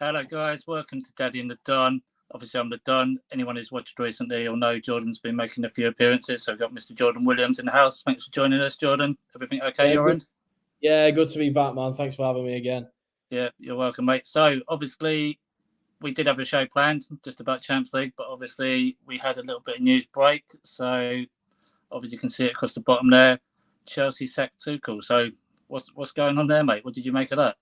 Hello, guys. Welcome to Daddy and the Don. Obviously, I'm the Don. Anyone who's watched recently will know Jordan's been making a few appearances. So, we've got Mr. Jordan Williams in the house. Thanks for joining us, Jordan. Everything okay, your end? Yeah, good to be back, man. Thanks for having me again. Yeah, you're welcome, mate. So, obviously, we did have a show planned just about Champions League, but obviously, we had a little bit of news break. So, obviously, you can see it across the bottom there. Chelsea sacked Tuchel. So, what's going on there, mate? What did you make of that?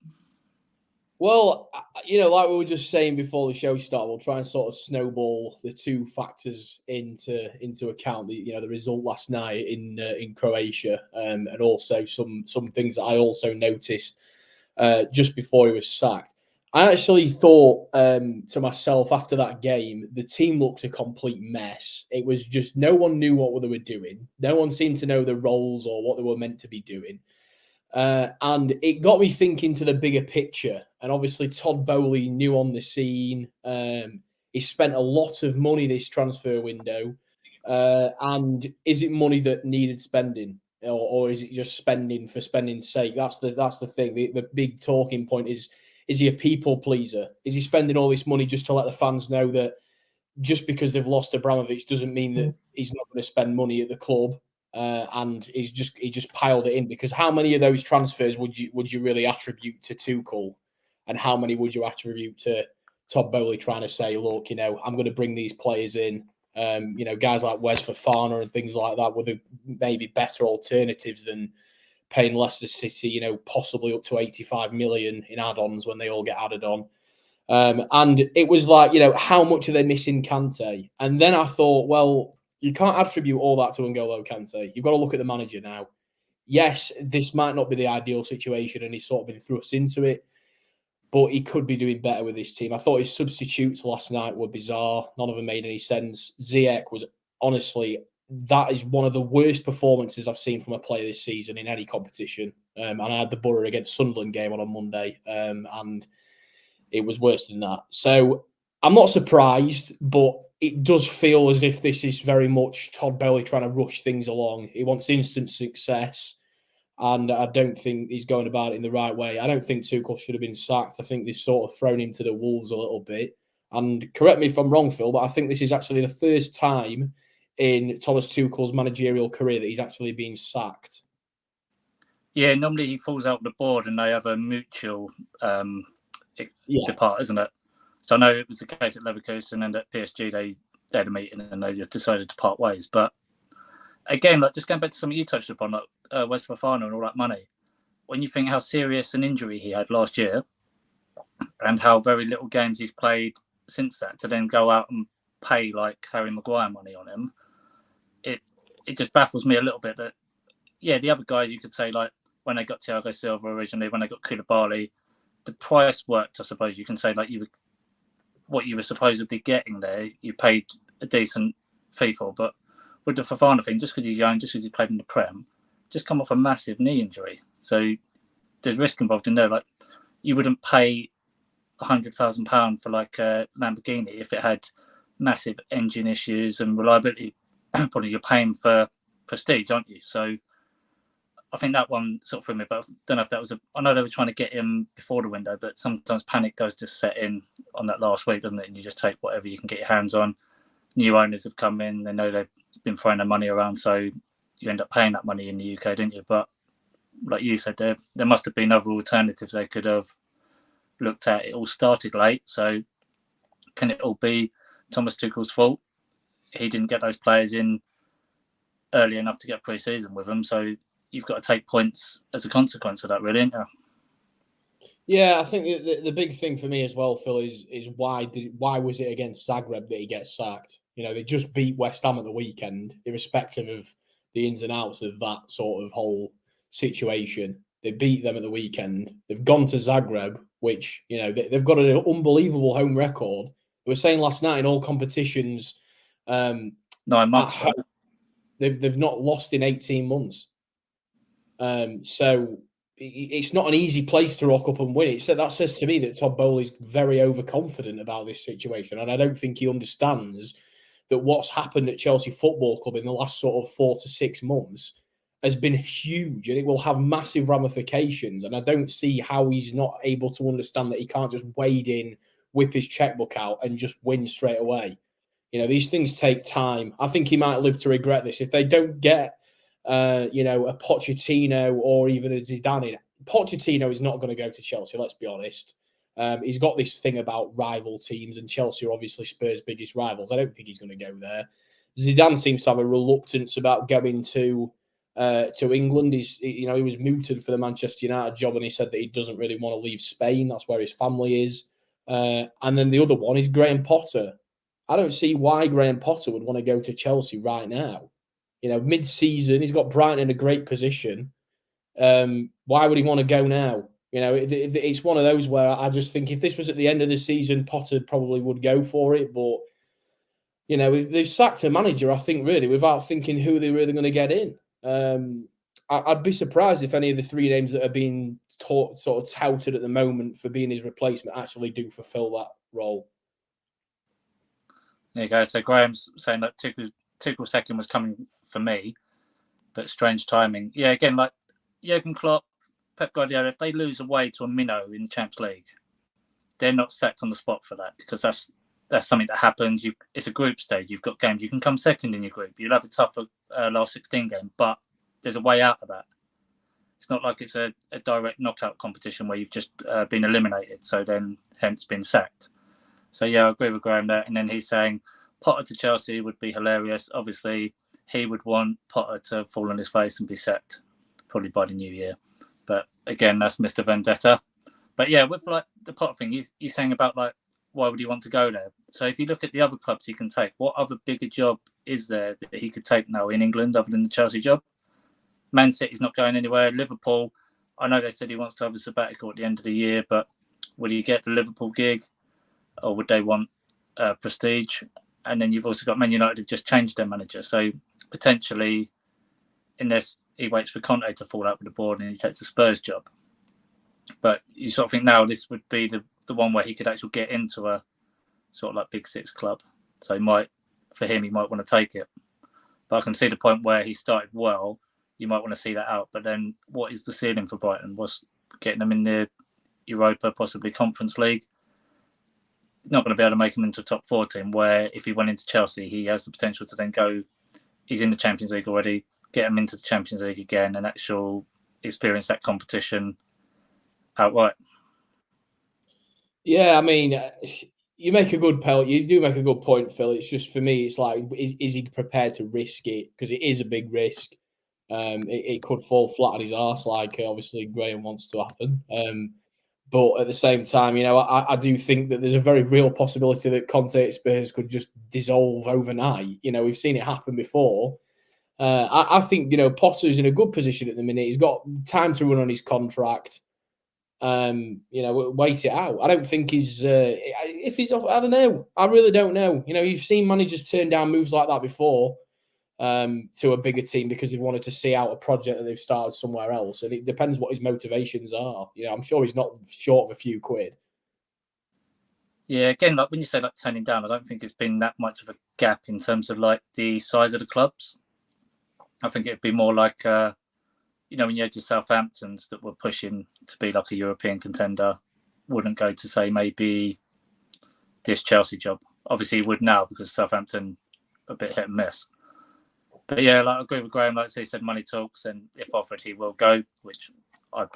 Well, like we were just saying before the show started, we'll try and sort of snowball the two factors into account. The result last night in Croatia, and also some things that I also noticed just before he was sacked. I actually thought to myself after that game, the team looked a complete mess. It was just no one knew what they were doing. No one seemed to know the roles or what they were meant to be doing. And it got me thinking to the bigger picture. And obviously, Todd Bowley new on the scene. He spent a lot of money this transfer window. And is it money that needed spending, or is it just spending for spending's sake? That's the thing. The big talking point is he a people pleaser? Is he spending all this money just to let the fans know that just because they've lost Abramovich doesn't mean that he's not going to spend money at the club? And he just piled it in, because how many of those transfers would you really attribute to Tuchel, and how many would you attribute to Todd Bowley trying to say, look, I'm going to bring these players in, guys like Wes Fofana and things like that, with maybe better alternatives than paying Leicester City, possibly up to 85 million in add-ons when they all get added on. And it was like, how much are they missing Kante? And then I thought, well, you can't attribute all that to N'Golo Kante. You've got to look at the manager now. Yes, this might not be the ideal situation, and he's sort of been thrust into it, but he could be doing better with this team. I thought his substitutes last night were bizarre. None of them made any sense. Ziyech was, honestly, that is one of the worst performances I've seen from a player this season in any competition. And I had the Borough against Sunderland game on Monday, and it was worse than that. So I'm not surprised, but it does feel as if this is very much Todd Bowley trying to rush things along. He wants instant success, and I don't think he's going about it in the right way. I don't think Tuchel should have been sacked. I think this sort of thrown him to the wolves a little bit. And correct me if I'm wrong, Phil, but I think this is actually the first time in Thomas Tuchel's managerial career that he's actually been sacked. Yeah, normally he falls out with the board and they have a mutual depart, isn't it? So I know it was the case at Leverkusen, and at PSG they had a meeting and they just decided to part ways. But again, like, just going back to something you touched upon, like Wes Fofana and all that money, when you think how serious an injury he had last year and how very little games he's played since that, to then go out and pay like Harry Maguire money on him, it just baffles me a little bit that, yeah, the other guys you could say, like when they got Thiago Silva originally, when they got Koulibaly, the price worked, I suppose you can say, like what you were supposedly getting there, you paid a decent fee for. But with the Fofana thing, just because he's young, just because he played in the Prem, just come off a massive knee injury. So there's risk involved in there. Like, you wouldn't pay £100,000 for like a Lamborghini if it had massive engine issues and reliability. Probably you're paying for prestige, aren't you? So I think that one sort of threw me, but I don't know if that was I know they were trying to get him before the window, but sometimes panic does just set in on that last week, doesn't it? And you just take whatever you can get your hands on. New owners have come in, they know they've been throwing their money around, so you end up paying that money in the UK, didn't you? But like you said, there must have been other alternatives they could have looked at. It all started late, so can it all be Thomas Tuchel's fault? He didn't get those players in early enough to get pre-season with them, so you've got to take points as a consequence of that, really, ain't you? Yeah, I think the big thing for me as well, Phil, is why was it against Zagreb that he gets sacked? They just beat West Ham at the weekend, irrespective of the ins and outs of that sort of whole situation. They beat them at the weekend. They've gone to Zagreb, which, they've got an unbelievable home record. They were saying last night in all competitions, 9 months. They've not lost in 18 months. So it's not an easy place to rock up and win. That says to me that Todd Bowley's very overconfident about this situation, and I don't think he understands that what's happened at Chelsea Football Club in the last sort of 4 to 6 months has been huge, and it will have massive ramifications. And I don't see how he's not able to understand that he can't just wade in, whip his checkbook out, and just win straight away. You know, these things take time. I think he might live to regret this if they don't get, you know, a Pochettino or even a Zidane. Pochettino is not going to go to Chelsea. Let's be honest. He's got this thing about rival teams, and Chelsea are obviously Spurs' biggest rivals. I don't think he's going to go there. Zidane seems to have a reluctance about going to England. He was mooted for the Manchester United job, and he said that he doesn't really want to leave Spain. That's where his family is. And then the other one is Graham Potter. I don't see why Graham Potter would want to go to Chelsea right now. You know, mid-season, he's got Brighton in a great position. Why would he want to go now? You know, it's one of those where I just think if this was at the end of the season, Potter probably would go for it. But, you know, if they've sacked a manager, I think, really, without thinking who they're really going to get in. I'd be surprised if any of the three names that are being sort of touted at the moment for being his replacement actually do fulfill that role. There you go. So Graham's saying that Tuchel second was coming for me, but strange timing. Yeah, again, like Jurgen Klopp, Pep Guardiola, if they lose away to a minnow in the Champions League, they're not sacked on the spot for that, because that's something that happens. It's a group stage. You've got games. You can come second in your group. You'll have a tougher last 16 game, but there's a way out of that. It's not like it's a direct knockout competition where you've just been eliminated, so then hence been sacked. So, yeah, I agree with Graham there. And then he's saying Potter to Chelsea would be hilarious. Obviously, he would want Potter to fall on his face and be sacked probably by the new year. But, again, that's Mr. Vendetta. But, yeah, with, like, the Potter thing, you're saying about, like, why would he want to go there? So if you look at the other clubs he can take, what other bigger job is there that he could take now in England other than the Chelsea job? Man City's not going anywhere. Liverpool, I know they said he wants to have a sabbatical at the end of the year, but would he get the Liverpool gig? Or would they want prestige? And then you've also got Man United who've just changed their manager. So potentially, unless he waits for Conte to fall out with the board and he takes the Spurs job. But you sort of think now this would be the one where he could actually get into a sort of like Big Six club. So he might want to take it. But I can see the point where he started well. You might want to see that out. But then what is the ceiling for Brighton? What's getting them in the Europa, possibly Conference League? Not going to be able to make him into a top 4 team, where if he went into Chelsea, he has the potential to then go, he's in the Champions League already, get him into the Champions League again and actually experience that competition outright. Yeah, I mean, you make a good point. You do make a good point, Phil. It's just, for me, it's like, is he prepared to risk it? Because it is a big risk. It could fall flat on his arse, like obviously Graham wants to happen. But at the same time, you know, I do think that there's a very real possibility that Conte at Spurs could just dissolve overnight. You know, we've seen it happen before. I think, you know, Potter's in a good position at the minute. He's got time to run on his contract. You know, wait it out. I don't think he's if he's off. I don't know. I really don't know. You know, you've seen managers turn down moves like that before. To a bigger team because they've wanted to see out a project that they've started somewhere else. And it depends what his motivations are. You know, I'm sure he's not short of a few quid. Yeah, again, like when you say like turning down, I don't think it's been that much of a gap in terms of like the size of the clubs. I think it'd be more like, you know, when you had your Southamptons that were pushing to be like a European contender, wouldn't go to say maybe this Chelsea job. Obviously, he would now because Southampton a bit hit and miss. But yeah, like I agree with Graham. Like he said, money talks, and if offered, he will go. Which I'm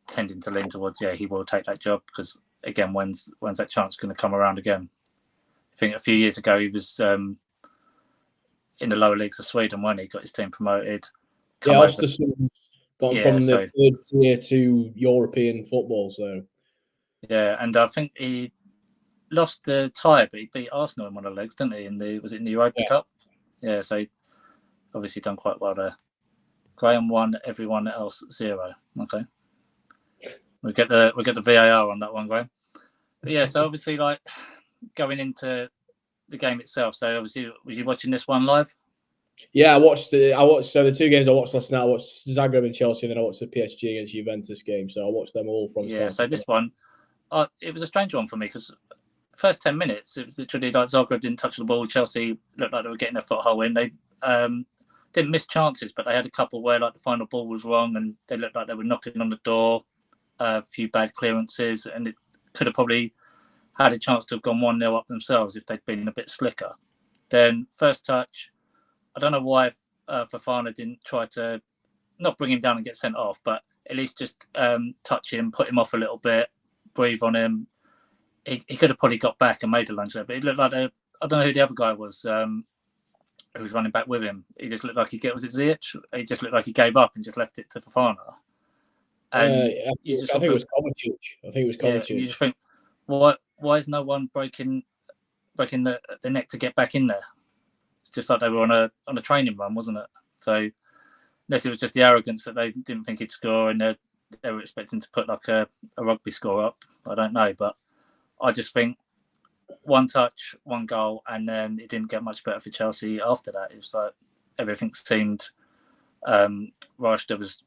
tending to lean towards. Yeah, he will take that job because again, when's that chance going to come around again? I think a few years ago he was in the lower leagues of Sweden when he got his team promoted. Yeah, Östersund's gone from the third tier to European football. So yeah, and I think he lost the tie, but he beat Arsenal in one of the legs, didn't he? Was it in the Europa Cup? Yeah, so. Obviously done quite well there. Graham 1, everyone else 0. Okay. We get the VAR on that one, Graham. But yeah, so obviously like going into the game itself. So obviously, was you watching this one live? Yeah, I watched the 2 games I watched last night. I watched Zagreb and Chelsea, and then I watched the PSG against Juventus game. So I watched them all from start to finish. This one, it was a strange one for me because first 10 minutes, it was literally like Zagreb didn't touch the ball. Chelsea looked like they were getting a foothold in. didn't miss chances, but they had a couple where like the final ball was wrong and they looked like they were knocking on the door. A few bad clearances, and it could have probably had a chance to have gone 1-0 up themselves if they'd been a bit slicker. Then first touch, I don't know why Fofana didn't try to not bring him down and get sent off, but at least just touch him, put him off a little bit, breathe on him. He could have probably got back and made a lunge there, but it looked like I don't know who the other guy was who was running back with him. He just looked like was it Ziyech? He just looked like he gave up and just left it to Fofana. I think it was Kovacic. Yeah, you just think, why is no one breaking the neck to get back in there? It's just like they were on a training run, wasn't it? So unless it was just the arrogance that they didn't think he'd score and they were expecting to put like a rugby score up, I don't know. But I just think one touch, one goal, and then it didn't get much better for Chelsea after that. It was like everything seemed rushed. There was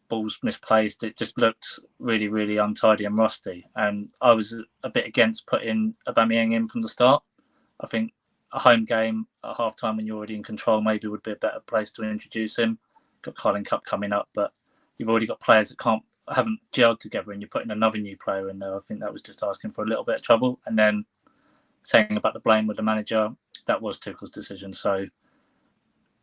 balls misplaced. It just looked really, really untidy and rusty. And I was a bit against putting Aubameyang in from the start. I think a home game at half-time when you're already in control maybe would be a better place to introduce him. Got Carling Cup coming up, but you've already got players that haven't gelled together, and you're putting another new player in there. I think that was just asking for a little bit of trouble. And then saying about the blame with the manager, that was Tuchel's decision. So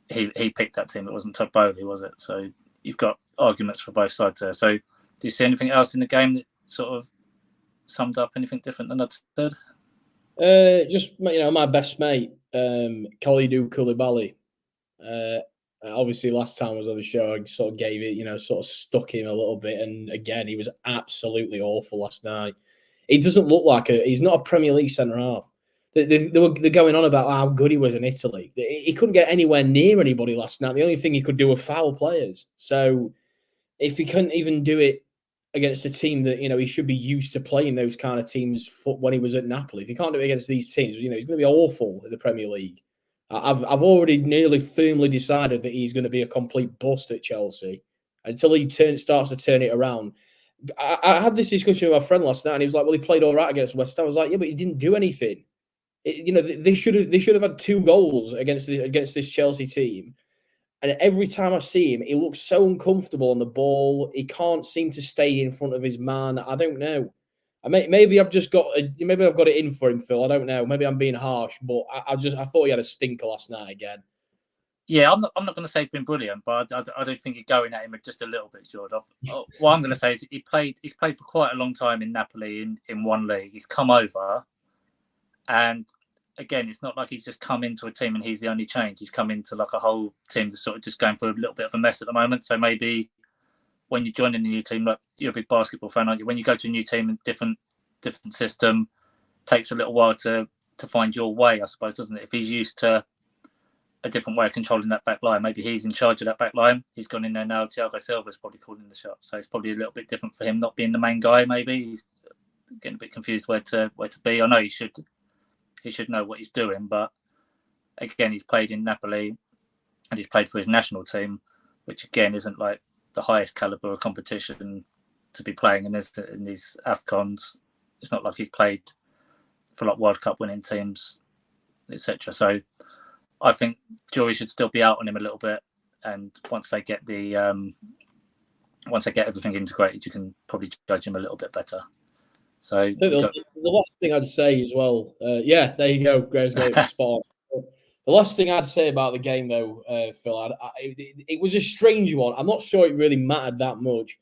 he picked that team. It wasn't Todd Bowley, was it? So you've got arguments for both sides there. So do you see anything else in the game that sort of summed up anything different than I said? Just my best mate, Kalidou Koulibaly. Obviously, last time I was on the show, I sort of gave it, sort of stuck him a little bit. And again, he was absolutely awful last night. He doesn't look like he's not a Premier League centre half. They're going on about how good he was in Italy. He couldn't get anywhere near anybody last night. The only thing he could do were foul players. So if he couldn't even do it against a team that, he should be used to playing those kind of teams when he was at Napoli, if he can't do it against these teams, he's going to be awful in the Premier League. I've already nearly firmly decided that he's going to be a complete bust at Chelsea until he starts to turn it around. I had this discussion with my friend last night, and he was like, "Well, he played all right against West Ham." I was like, "Yeah, but he didn't do anything." They should have had 2 goals against this Chelsea team, and every time I see him, he looks so uncomfortable on the ball. He can't seem to stay in front of his man. I don't know. Maybe I've got it in for him, Phil. I don't know. Maybe I'm being harsh, but I thought he had a stinker last night again. Yeah, I'm not going to say he's been brilliant, but I don't think you're going at him just a little bit, George. What I'm going to say is he's played for quite a long time in Napoli in one league. He's come over, and again, it's not like he's just come into a team and he's the only change. He's come into like a whole team that's sort of just going through a little bit of a mess at the moment. So maybe when you join in a new team, like you're a big basketball fan, aren't you? When you go to a new team and different system, takes a little while to find your way, I suppose, doesn't it? If he's used to a different way of controlling that back line, maybe he's in charge of that back line. He's gone in there now. Thiago Silva's probably calling the shot, so it's probably a little bit different for him not being the main guy. Maybe he's getting a bit confused where to be. I know he should know what he's doing, but again, he's played in Napoli and he's played for his national team, which again isn't like the highest caliber of competition to be playing in these AFCONs. It's not like he's played for like World Cup winning teams, etc. So I think jury should still be out on him a little bit, and once they get everything integrated, you can probably judge him a little bit better. So the last thing I'd say as well, there you go, Graham's got it spot on. The last thing I'd say about the game, though, Phil, it was a strange one. I'm not sure it really mattered that much,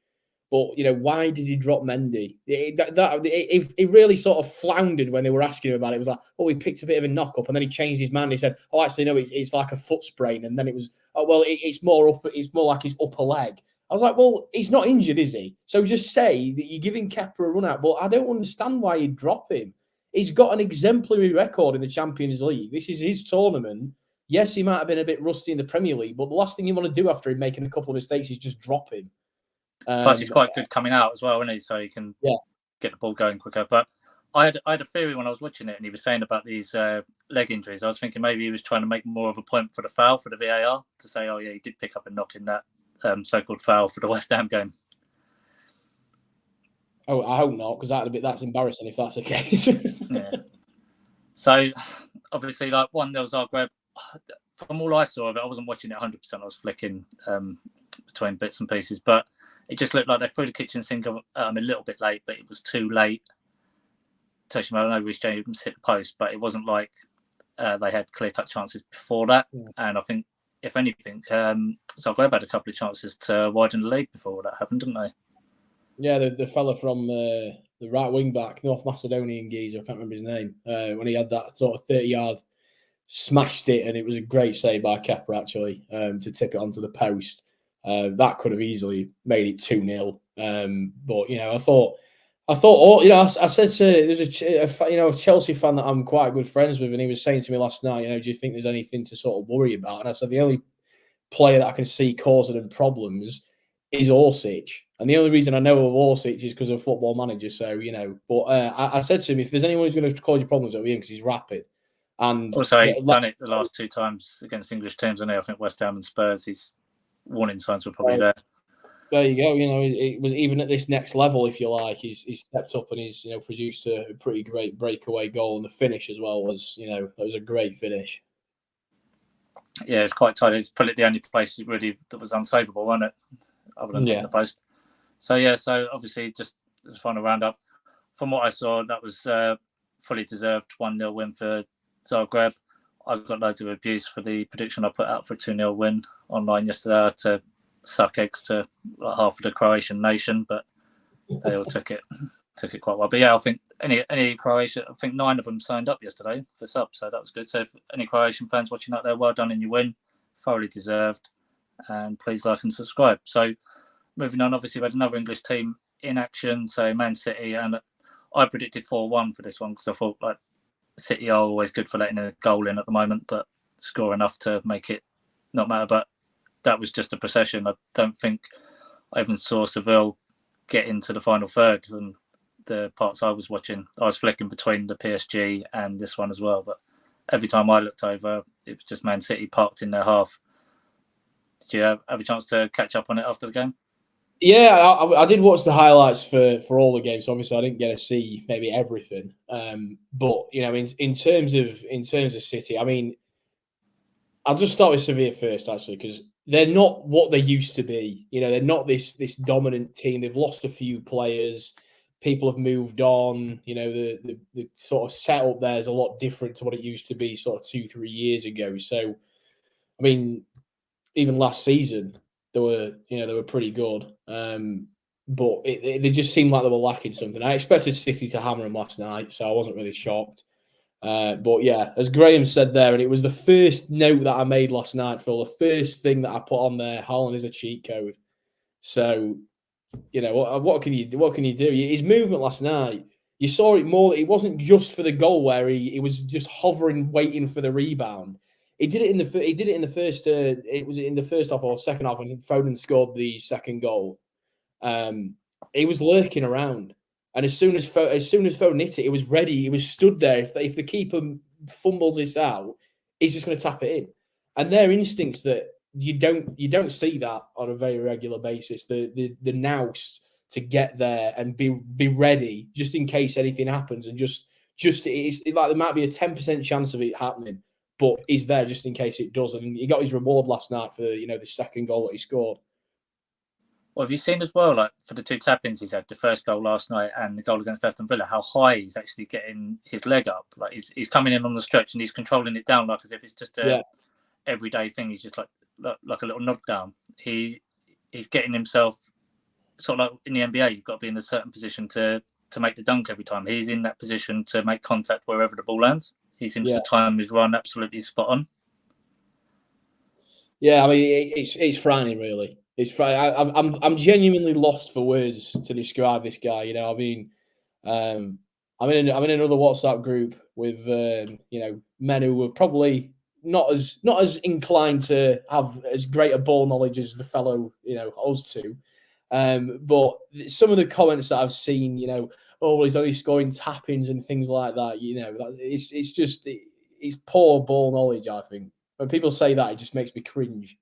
but why did he drop Mendy? It really sort of floundered when they were asking him about it. It was like, oh, he picked a bit of a knock up, and then he changed his mind. He said, oh, actually, no, it's like a foot sprain, and then it was, oh, well, it's more like his upper leg. I was like, well, he's not injured, is he? So just say that you're giving Kepa a run out. But I don't understand why you'd drop him. He's got an exemplary record in the Champions League. This is his tournament. Yes, he might have been a bit rusty in the Premier League, but the last thing you want to do after him making a couple of mistakes is just drop him. Plus, he's quite good coming out as well, isn't he? So he can get the ball going quicker. But I had a theory when I was watching it, and he was saying about these leg injuries. I was thinking maybe he was trying to make more of a point for the foul for the VAR to say, oh yeah, he did pick up a knock in that so-called foul for the West Ham game. Oh, I hope not, because that's embarrassing if that's the case. Yeah. So obviously, like 1-0 Zagreb. from all I saw of it, I wasn't watching it 100%. I was flicking between bits and pieces, but it just looked like they threw the kitchen sink a little bit late, but it was too late. I know Reece James hit the post, but it wasn't like they had clear-cut chances before that. Yeah. And I think, if anything, Zagreb had a couple of chances to widen the lead before that happened, didn't they? Yeah, the fella from the right wing back, North Macedonian geezer, I can't remember his name, when he had that sort of 30-yard, smashed it, and it was a great save by Kepa, actually, to tip it onto the post. That could have easily made it 2-0. But, I thought, I said to, there's a Chelsea fan that I'm quite good friends with, and he was saying to me last night, do you think there's anything to sort of worry about? And I said, the only player that I can see causing them problems is Orsic. And the only reason I know of Orsic is because of Football Manager. So, but I said to him, if there's anyone who's going to cause you problems, it'll be him because he's rapid. And also, he's done it the last 2 times against English teams, hasn't he? I think West Ham and Spurs, his warning signs were probably there. There you go. It was even at this next level, if you like, he's stepped up and he's produced a pretty great breakaway goal, and the finish as well was that was a great finish. Yeah, it's quite tight. It's probably the only place really that was unsavable, wasn't it? Other than the post. So obviously just as a final roundup, from what I saw, that was fully deserved 1-0 win for Zagreb. I got loads of abuse for the prediction I put out for a 2-0 win online yesterday. I had to suck eggs to half of the Croatian nation, but they all took it quite well. But yeah, I think any Croatian, I think 9 of them signed up yesterday for subs, so that was good. So if any Croatian fans watching out there, well done in your win, thoroughly deserved, and please like and subscribe. So moving on, obviously we had another English team in action, so Man City, and I predicted 4-1 for this one because I thought City are always good for letting a goal in at the moment, but score enough to make it not matter. But that was just a procession. I don't think I even saw Seville get into the final third. And the parts I was watching, I was flicking between the PSG and this one as well. But every time I looked over, it was just Man City parked in their half. Did you have a chance to catch up on it after the game? Yeah, I did watch the highlights for all the games. Obviously, I didn't get to see maybe everything. But in terms of City, I mean, I'll just start with Sevilla first, actually, because they're not what they used to be. They're not this dominant team. They've lost a few players. People have moved on. The sort of setup there is a lot different to what it used to be sort of 2-3 years ago. So, I mean, even last season, they were pretty good. But they just seemed like they were lacking something. I expected City to hammer them last night, so I wasn't really shocked. But yeah, as Graham said there, and it was the first note that I made last night, Phil, the first thing that I put on there, Haaland is a cheat code. So, what can you do? His movement last night, you saw it more. It wasn't just for the goal where he was just hovering, waiting for the rebound. He did it in the first. It was in the first half or second half when Foden scored the second goal. He was lurking around. And as soon as Foden hit it, it was ready. It was stood there. If the keeper fumbles this out, he's just going to tap it in. And their instincts that you don't see that on a very regular basis. The nous to get there and be ready just in case anything happens, and just it's like there might be a 10% chance of it happening, but he's there just in case it does. And he got his reward last night for the second goal that he scored. Well, have you seen as well, like for the 2 tap-ins he's had, the first goal last night and the goal against Aston Villa, how high he's actually getting his leg up? Like he's coming in on the stretch and he's controlling it down like as if it's just a everyday thing. He's just like a little knockdown. He's getting himself sort of like in the NBA. You've got to be in a certain position to make the dunk every time. He's in that position to make contact wherever the ball lands. He seems to time his run absolutely spot on. Yeah, I mean it's frightening, really. It's I'm genuinely lost for words to describe this guy. I mean, I'm in another WhatsApp group with men who were probably not as inclined to have as great a ball knowledge as the fellow us two. But some of the comments that I've seen, he's only scoring tap-ins and things like that. It's poor ball knowledge. I think when people say that, it just makes me cringe.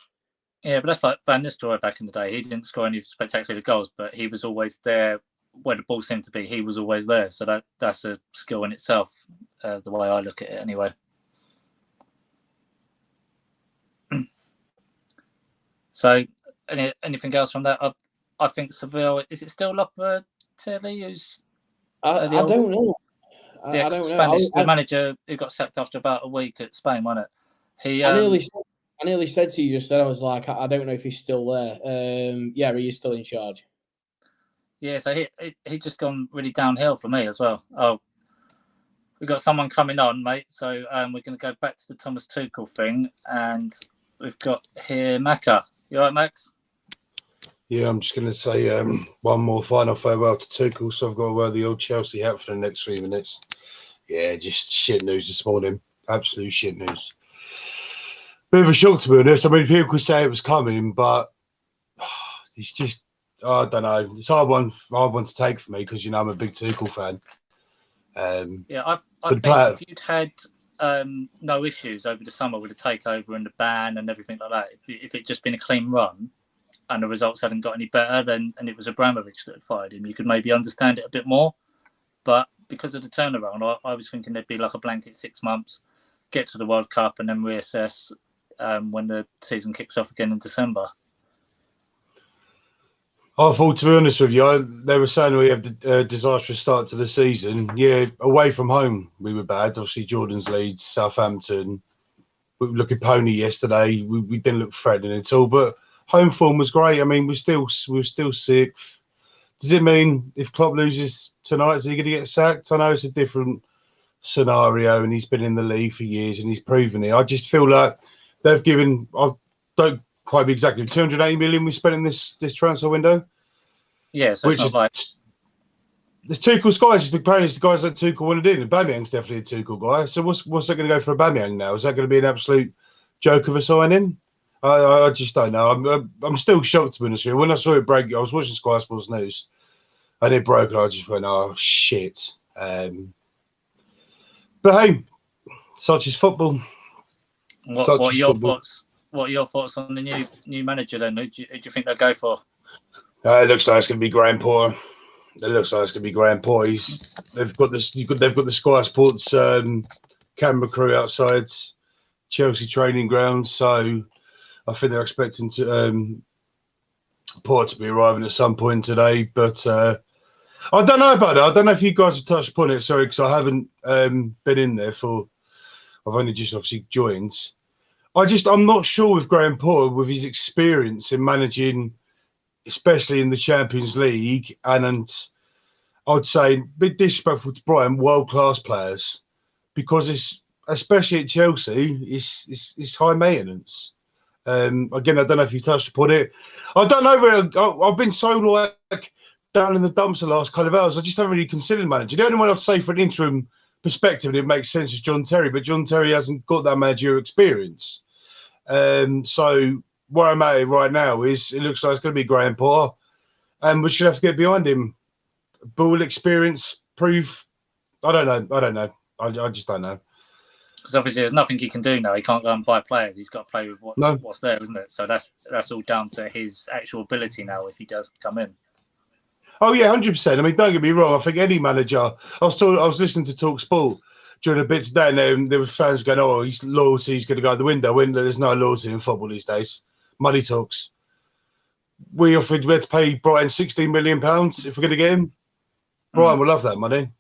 Yeah, but that's like Van Nistelrooy back in the day. He didn't score any spectacular goals, but he was always there where the ball seemed to be. He was always there. So that's a skill in itself, the way I look at it anyway. So, anything else from that? I think Seville, is it still Lopetegui who's I don't know. I don't Spanish, know. the manager who got sacked after about a week at Spain, wasn't it? I nearly said to you just then, I was like, I don't know if he's still there. Yeah, he is still in charge. Yeah, so he just gone really downhill for me as well. Oh, we've got someone coming on, mate. So we're going to go back to the Thomas Tuchel thing, and we've got here Macca. You all right, Max? Yeah, I'm just going to say one more final farewell to Tuchel, so I've got to wear the old Chelsea hat for the next 3 minutes. Yeah, just shit news this morning. Absolute shit news. Bit of a shock, to be honest. I mean, people could say it was coming, but it's just, I don't know. It's a hard one to take for me because, you know, I'm a big Tuchel fan. Yeah, I think if you'd had no issues over the summer with the takeover and the ban and everything like that, if it just been a clean run and the results hadn't got any better, and it was Abramovich that had fired him, you could maybe understand it a bit more. But because of the turnaround, I was thinking there'd be like a blanket 6 months, get to the World Cup and then reassess when the season kicks off again in December. I thought, to be honest with you, they were saying we have a disastrous start to the season. Yeah, away from home, we were bad. Obviously, Jordan's Leeds, Southampton. We were looking pony yesterday. We didn't look threatening at all. But home form was great. I mean, we're still sixth. Does it mean if Klopp loses tonight, is he going to get sacked? I know it's a different scenario, and he's been in the league for years, and he's proven it. I just feel like they've given. I don't quite be exactly 280 million we spent in this transfer window. Yeah, so it's not like there's Tuchel's guys. Apparently, it's the guys that Tuchel wanted in. And Aubameyang's definitely a Tuchel guy. So what's that going to go for Aubameyang now? Is that going to be an absolute joke of a signing? I just don't know. I'm still shocked, to be honest with you. When I saw it break, I was watching Sky Sports News, and it broke, and I just went, "Oh shit!" But hey, such is football. What are your thoughts? What are your thoughts on the new manager then? Who do you think they'll go for? It looks like it's going to be Graham Potter. They've got this. They've got the Sky Sports camera crew outside Chelsea training grounds. So I think they're expecting Potter to be arriving at some point today. But I don't know about that. I don't know if you guys have touched upon it. Sorry, because I haven't been in there for. I've only just obviously joined. I'm not sure with Graham Potter, with his experience in managing, especially in the Champions League, and I'd say a bit disrespectful to Brighton, world-class players, because it's, especially at Chelsea, it's high maintenance. Again, I don't know if you touched upon it. I don't know. I've been so like down in the dumps the last couple of hours. I just haven't really considered manager. The only one I'd say for an interim perspective, and it makes sense, is John Terry, but John Terry hasn't got that managerial experience. So where I'm at right now is it looks like it's going to be Graham Potter, and we should have to get behind him. Bull experience, proof. I don't know. I just don't know. Because obviously there's nothing he can do now. He can't go and buy players. He's got to play with what's there, isn't it? So that's all down to his actual ability now if he does come in. Oh yeah, 100%. I mean, don't get me wrong. I think any manager. I was listening to Talk Sport during a bit today, and there were fans going, "Oh, his loyalty's going to go out the window." When there's no loyalty in football these days, money talks. We had to pay Brighton £16 million if we're going to get him. Brighton will love that money.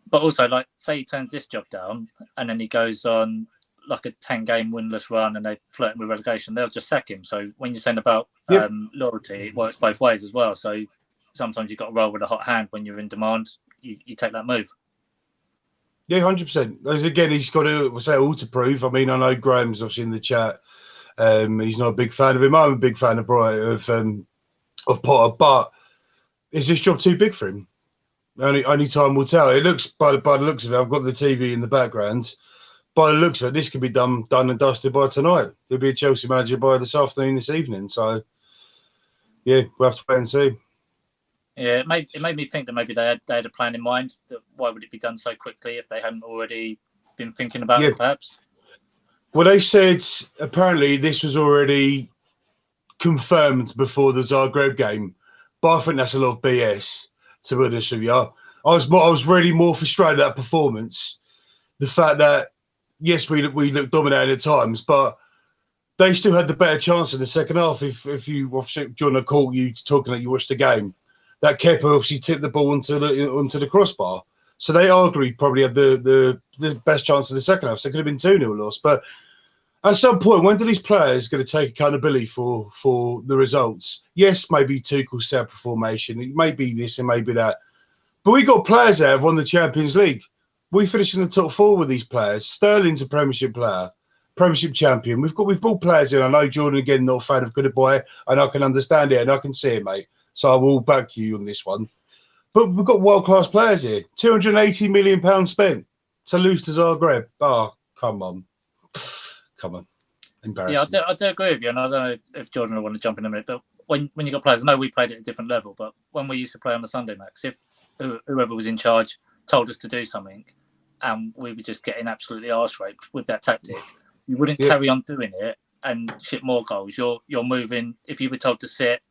But also, like, say he turns this job down, and then he goes on like a 10-game winless run, and they flirt with relegation, they'll just sack him. So when you're saying about loyalty, it works both ways as well. So sometimes you've got to roll with a hot hand when you're in demand. You take that move. Yeah, 100%. Again, he's got to say all to prove. I mean, I know Graham's obviously in the chat. He's not a big fan of him. I'm a big fan of Brighton, of Potter, but is this job too big for him? Only time will tell. It looks, by the looks of it, I've got the TV in the background. By the looks of it, this could be done and dusted by tonight. He'll be a Chelsea manager by this evening. So, yeah, we'll have to wait and see. Yeah, it made me think that maybe they had a plan in mind. That why would it be done so quickly if they hadn't already been thinking about it, perhaps? Well, they said apparently this was already confirmed before the Zagreb game, but I think that's a lot of BS. To be honest with you, I was really more frustrated at that performance. The fact that yes, we looked dominated at times, but they still had the better chance in the second half. If you obviously during the call you talking that you watched the game, that Kepa obviously tipped the ball onto the crossbar. So they arguably probably had the best chance in the second half. So it could have been 2-0 loss. But at some point, when do these players going to take accountability for the results? Yes, maybe Tuchel set up a formation. It may be this and maybe that. But we got players there who have won the Champions League. We finished in the top 4 with these players. Sterling's a Premiership player, Premiership champion. We've brought players in. I know Jordan again, not a fan of Goodboy, and I can understand it and I can see it, mate. So I will back you on this one. But we've got world-class players here. £280 million spent to lose to Zagreb. Oh, come on. Come on. Embarrassing. Yeah, I do agree with you. And I don't know if Jordan will want to jump in a minute. But when you got players, I know we played at a different level. But when we used to play on the Sunday, Max, if whoever was in charge told us to do something and we were just getting absolutely arse-raped with that tactic, you wouldn't carry on doing it and ship more goals. You're moving. If you were told to sit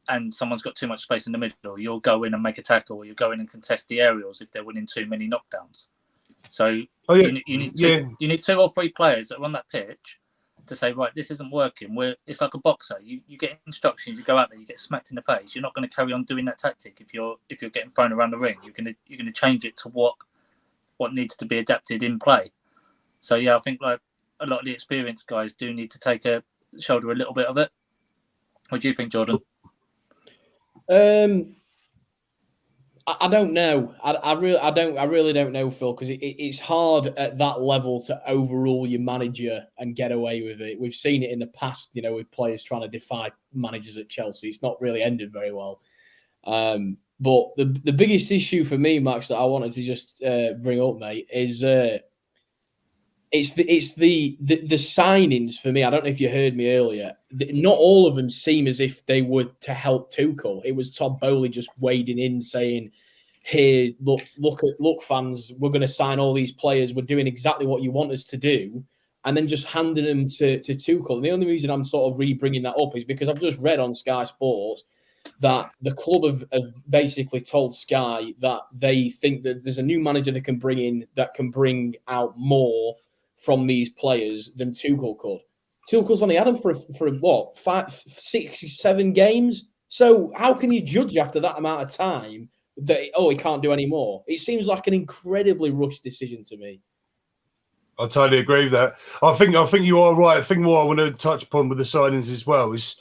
and someone's got too much space in the middle, you'll go in and make a tackle, or you'll go in and contest the aerials if they're winning too many knockdowns. So you need 2 or 3 players that are on that pitch to say, right, this isn't working. It's like a boxer. You get instructions, you go out there, you get smacked in the face. You're not going to carry on doing that tactic if you're getting thrown around the ring. You're going to change it to what needs to be adapted in play. So yeah, I think like a lot of the experienced guys do need to take a shoulder a little bit of it. What do you think, Jordan? I don't know. I really don't know, Phil, because it's hard at that level to overrule your manager and get away with it. We've seen it in the past, with players trying to defy managers at Chelsea. It's not really ended very well. But the biggest issue for me, Max, that I wanted to just bring up, mate, is it's the signings for me. I don't know if you heard me earlier. Not all of them seem as if they were to help Tuchel. It was Todd Bowley just wading in, saying, "Here, look, fans, we're going to sign all these players. We're doing exactly what you want us to do," and then just handing them to Tuchel. And the only reason I'm sort of bringing that up is because I've just read on Sky Sports that the club have basically told Sky that they think that there's a new manager they can bring in that can bring out more from these players than Tuchel could. Tuchel's only had them for what, 5, 6, 7 games? So how can you judge after that amount of time that, he can't do any more? It seems like an incredibly rushed decision to me. I totally agree with that. I think you are right. I think what I want to touch upon with the signings as well is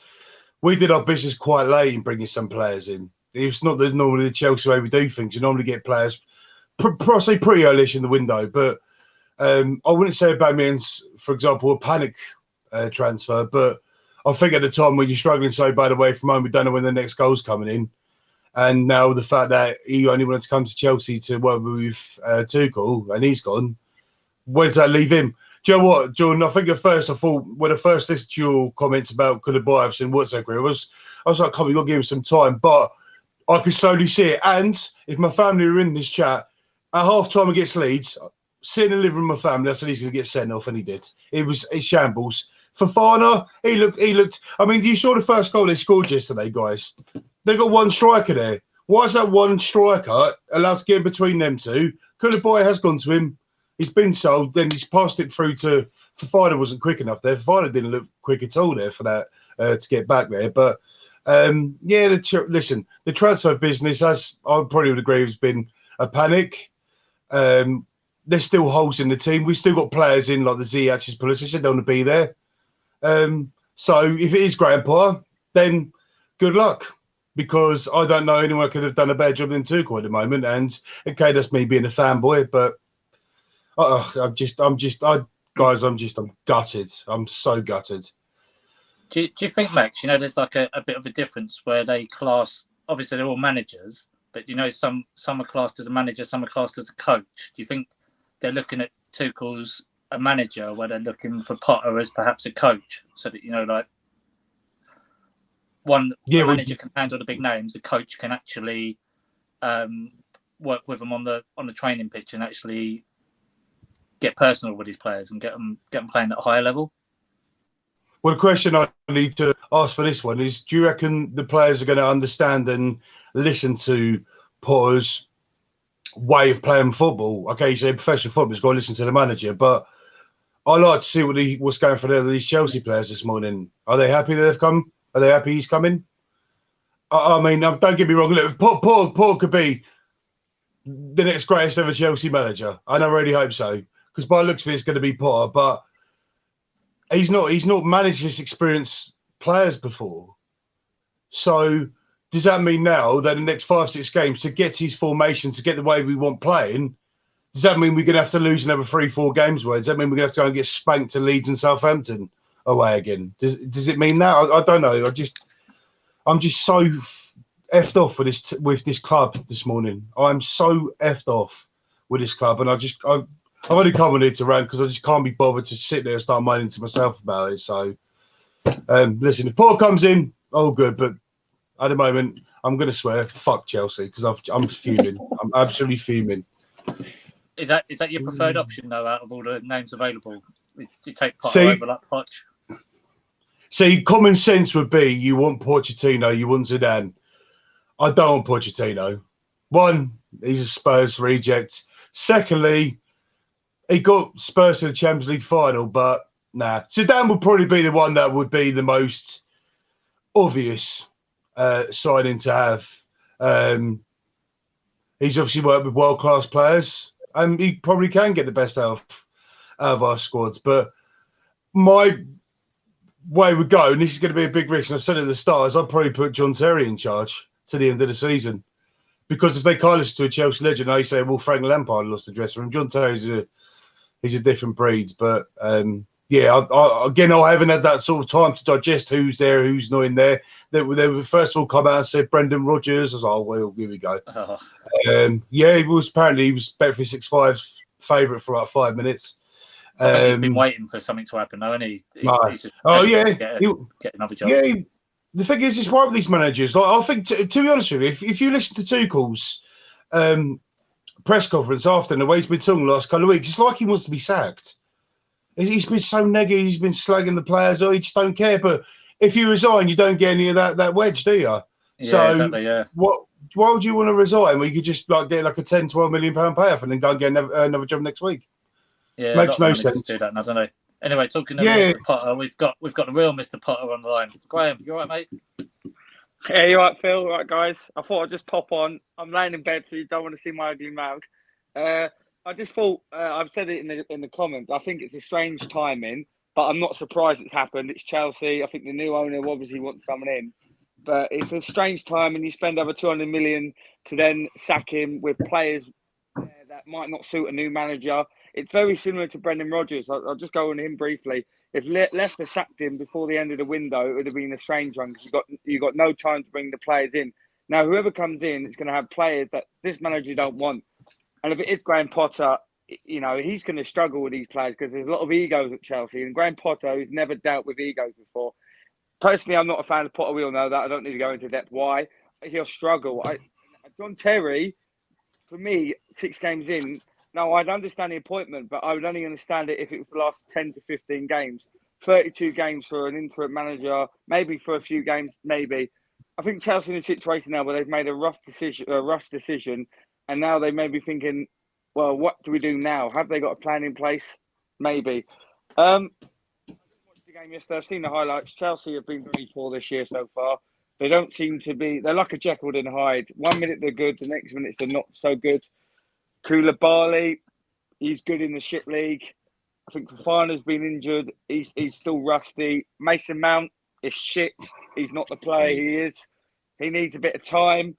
we did our business quite late in bringing some players in. It's not normally the Chelsea way we do things. You normally get players, say pretty early in the window, but I wouldn't say Aubameyang's, for example, a panic transfer, but I think at the time when you're struggling so bad away from home, we don't know when the next goal's coming in. And now the fact that he only wanted to come to Chelsea to work with Tuchel and he's gone, where does that leave him? Do you know what, Jordan? I think at first I thought, when I first listened to your comments about Koulibaly and what's agree, I was like, come on, you've got to give him some time. But I could slowly see it. And if my family were in this chat, at half time against Leeds, sitting in the living room with my family, I said he's going to get sent off, and he did. It's shambles. Fofana, he looked. I mean, you saw the first goal they scored yesterday, guys. They got one striker there. Why is that one striker allowed to get in between them two? Koulibaly has gone to him. He's been sold. Then he's passed it through to Fofana. Wasn't quick enough there. Fofana didn't look quick at all there for that to get back there. But listen, the transfer business, as I probably would agree, has been a panic. There's still holes in the team. We've still got players in like the Ziyech's, Pulisic. They don't want to be there. So if it is Grandpa, then good luck, because I don't know anyone could have done a better job than Tuchel at the moment. And okay, that's me being a fanboy, but I'm gutted. I'm so gutted. Do you think, Max, there's like a bit of a difference where they class, obviously they're all managers, but some are classed as a manager, some are classed as a coach. Do you think they're looking at Tuchel's a manager where they're looking for Potter as perhaps a coach, so that like the manager can handle the big names, the coach can actually work with them on the training pitch and actually get personal with his players and get them playing at a higher level? Well, the question I need to ask for this one is, do you reckon the players are going to understand and listen to Potter's way of playing football? Okay, you say professional football's got to listen to the manager, but I like to see what's going for these Chelsea players this morning. Are they happy that they've come? Are they happy he's coming? I mean, don't get me wrong. Look, Paul could be the next greatest ever Chelsea manager. I really hope so, because by the looks of it, it's going to be Potter. But he's not managed this experienced players before. So does that mean now that in the next 5-6 games, to get his formation, to get the way we want playing, does that mean we're going to have to lose another 3-4 games? Does that mean we're going to have to go and get spanked to Leeds and Southampton away again? Does it mean that? I don't know. I'm just so effed off with this club this morning. I'm so effed off with this club, and I've only come on here to rant because I just can't be bothered to sit there and start moaning to myself about it. So, listen, if Paul comes in, all good, but at the moment, I'm going to swear, fuck Chelsea, because I'm fuming. I'm absolutely fuming. Is that your preferred option, though, out of all the names available? You take Potter over that Poch? See, common sense would be you want Pochettino, you want Zidane. I don't want Pochettino. One, he's a Spurs reject. Secondly, he got Spurs to the Champions League final, but nah. Zidane would probably be the one that would be the most obvious signing to have. He's obviously worked with world-class players, and he probably can get the best out of our squads. But my way would go, and this is going to be a big risk, and I said at the start, is I'd probably put John Terry in charge to the end of the season. Because if they can't listen to a Chelsea legend, they say, well, Frank Lampard lost the dressing room. John Terry's he's a different breed. But, yeah, I haven't had that sort of time to digest who's there, who's not in there. They would first of all come out and said Brendan Rodgers. I was like, oh, well, here we go. Yeah, he was bet for 6-5's favourite for like 5 minutes. I think he's been waiting for something to happen, though, and he's get another job. Yeah, the thing is, it's right with these managers. Like, I think, to be honest with you, if you listen to Tuchel's press conference after and the way he's been talking the last couple of weeks, it's like he wants to be sacked. He's been so negative. He's been slagging the players. Oh, he just don't care. But if you resign, you don't get any of that wedge, do you? Yeah, so exactly, yeah. Why would you want to resign when you could just get like a £10-12 million payoff and then go and get another job next week? Yeah, makes no sense. Do that, and I don't know. Anyway, talking about Mr. Potter, we've got the real Mr. Potter on the line. Graham, you all right, mate? Yeah, you all right, Phil? All right, guys. I thought I'd just pop on. I'm laying in bed, so you don't want to see my ugly mug. I just thought, I've said it in the comments, I think it's a strange timing, but I'm not surprised it's happened. It's Chelsea. I think the new owner obviously wants someone in. But it's a strange time, and you spend over 200 million to then sack him with players that might not suit a new manager. It's very similar to Brendan Rodgers. I'll just go on him briefly. If Leicester sacked him before the end of the window, it would have been a strange one because you got no time to bring the players in. Now, whoever comes in is going to have players that this manager don't want. And if it is Graham Potter, you know, he's going to struggle with these players because there's a lot of egos at Chelsea. And Graham Potter, who's never dealt with egos before. Personally, I'm not a fan of Potter. We all know that. I don't need to go into depth why. He'll struggle. John Terry, for me, 6 games in, no, I'd understand the appointment, but I would only understand it if it was the last 10 to 15 games. 32 games for an interim manager, maybe for a few games, maybe. I think Chelsea in a situation now where they've made a rush decision, and now they may be thinking, well, what do we do now? Have they got a plan in place? Maybe. I watched the game yesterday. I've seen the highlights. Chelsea have been very poor this year so far. They don't seem to be... They're like a Jekyll and Hyde. 1 minute they're good, the next minute they're not so good. Koulibaly, he's good in the shit league. I think Fofana's been injured. He's still rusty. Mason Mount is shit. He's not the player he is. He needs a bit of time.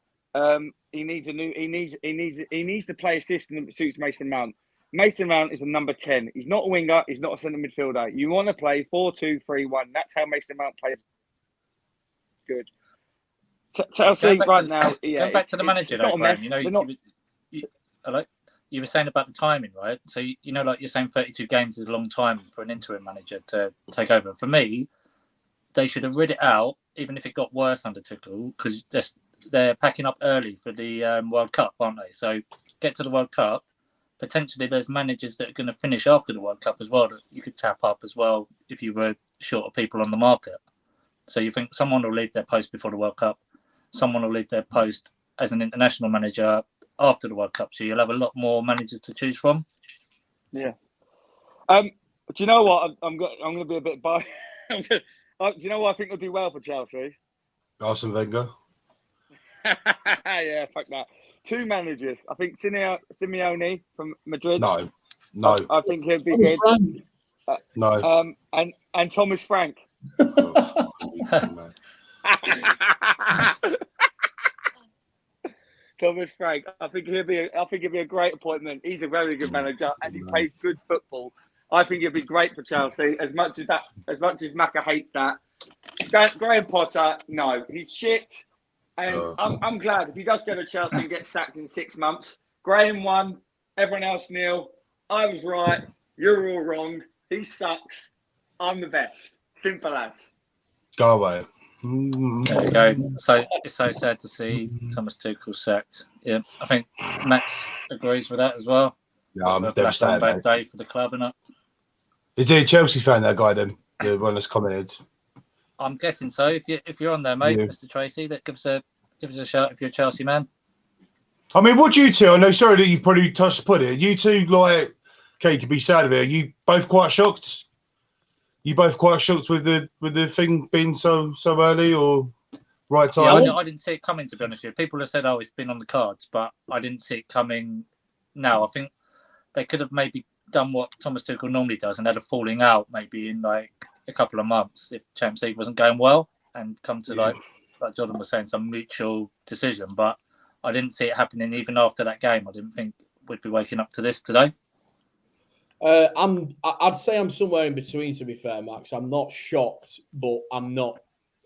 He needs to play a system that suits Mason Mount. Mason Mount is a number 10. He's not a winger. He's not a centre midfielder. You want to play 4-2-3-1. That's how Mason Mount plays. Good. Chelsea right now. Yeah, going back to the manager, though, Graham. You know, hello. You were saying about the timing, right? So, you know, like you're saying 32 games is a long time for an interim manager to take over. For me, they should have rid it out, even if it got worse under Tuchel, because they're packing up early for the World Cup, aren't they? So, get to the World Cup. Potentially, there's managers that are going to finish after the World Cup as well that you could tap up as well if you were short of people on the market. So, you think someone will leave their post before the World Cup, someone will leave their post as an international manager after the World Cup, so you'll have a lot more managers to choose from. Yeah. But you know what? I'm going to be a bit biased. Do you know what I think would do well for Chelsea? Arsene Wenger. Yeah, fuck that. 2 managers. I think Simeone from Madrid. No. I think he'd be Thomas good. Frank. No. And Thomas Frank. Oh, man. Thomas Frank. I think he'd be a great appointment. He's a very good manager and he plays good football. I think it'd be great for Chelsea. As much as Macca hates that. Graham Potter, no, he's shit. And I'm glad if he does go to Chelsea and get sacked in 6 months. Graham won, everyone else nil. I was right. You're all wrong. He sucks. I'm the best. Simple as. Go away. There you go. So it's so sad to see Thomas Tuchel sacked. Yeah, I think Max agrees with that as well. Yeah, I'm a devastated. bad day for the club, innit? Is he a Chelsea fan, that guy, then? The one that's commented? I'm guessing so. If you're on there, mate, Yeah. Mr. Tracy, that gives us a shout if you're a Chelsea man. I mean, what do you two? I know, sorry that you probably touched upon it. You two, like, okay, you could be sad of it. Are you both quite shocked? You both quite shocked with the thing being so early or right time? Yeah, I didn't see it coming, to be honest with you. People have said, oh, it's been on the cards, but I didn't see it coming now. I think they could have maybe done what Thomas Tuchel normally does and had a falling out maybe in like a couple of months if Champions League wasn't going well and come to like Jordan was saying, some mutual decision. But I didn't see it happening even after that game. I didn't think we'd be waking up to this today. I'd say I'm somewhere in between, to be fair, Max. I'm not shocked, but I'm not.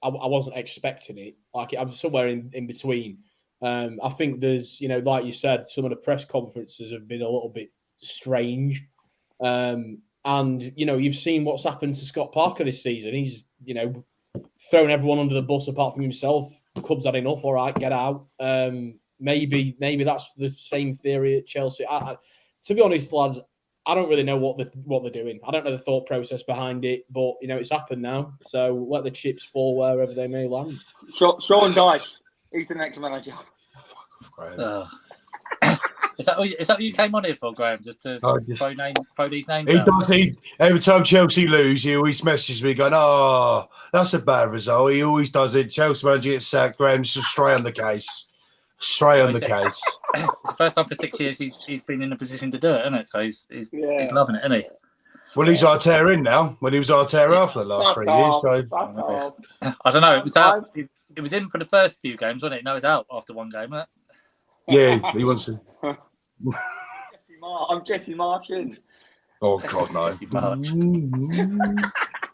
I wasn't expecting it. Like, I'm somewhere in between. I think there's, like you said, some of the press conferences have been a little bit strange. And you've seen what's happened to Scott Parker this season. He's, thrown everyone under the bus apart from himself. The club's had enough. All right, get out. Maybe that's the same theory at Chelsea. To be honest, lads, I don't really know what they're doing. I don't know the thought process behind it, but it's happened now. So let the chips fall wherever they may land. Sean Dyche, he's the next manager. Is that what you came on here for, Graham? Just to throw these names out? Every time Chelsea lose, he always messages me going, "Oh, that's a bad result." He always does it. Chelsea manager gets sacked. Graham's just straight on the case. Straight on the case. It's the first time for 6 years he's been in a position to do it, isn't it? So he's loving it, isn't he? Well, he's Arteta in now. When he was Arteta out for the last 3 years. So I don't know. It was out. It was in for the first few games, wasn't it? Now it's out after one game, isn't it? Yeah, he wants to. I'm Jesse Martin. Oh God, no. Jesse March.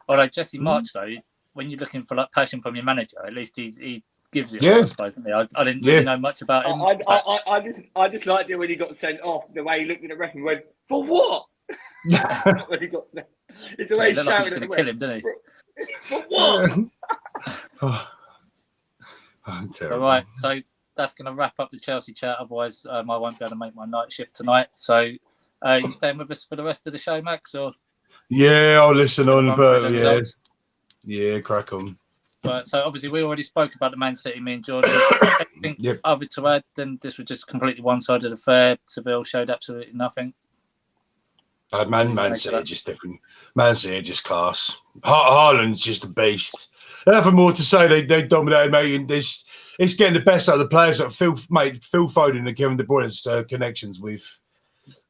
Although Jesse March, though, when you're looking for like passion from your manager, at least he gives it. Yeah. I suppose. I didn't really know much about him. I just liked it when he got sent off. The way he looked at the ref and went, "For what?" When he got, it's the way he shouted like at the going to ref. kill him, didn't he? For what? I'm terrible. All right, so that's going to wrap up the Chelsea chat. Otherwise, I won't be able to make my night shift tonight. So, you staying with us for the rest of the show, Max? Or yeah, I'll listen on, but yeah, crack on. But so obviously we already spoke about the Man City, me and Jordan. Anything other to add? Then this was just completely one-sided affair. Seville showed absolutely nothing. Man City are just different. Man City are just class. Haaland's just a beast. Nothing more to say. They dominated, mate. And it's getting the best out of the players. Like Phil Foden and Kevin De Bruyne's connections with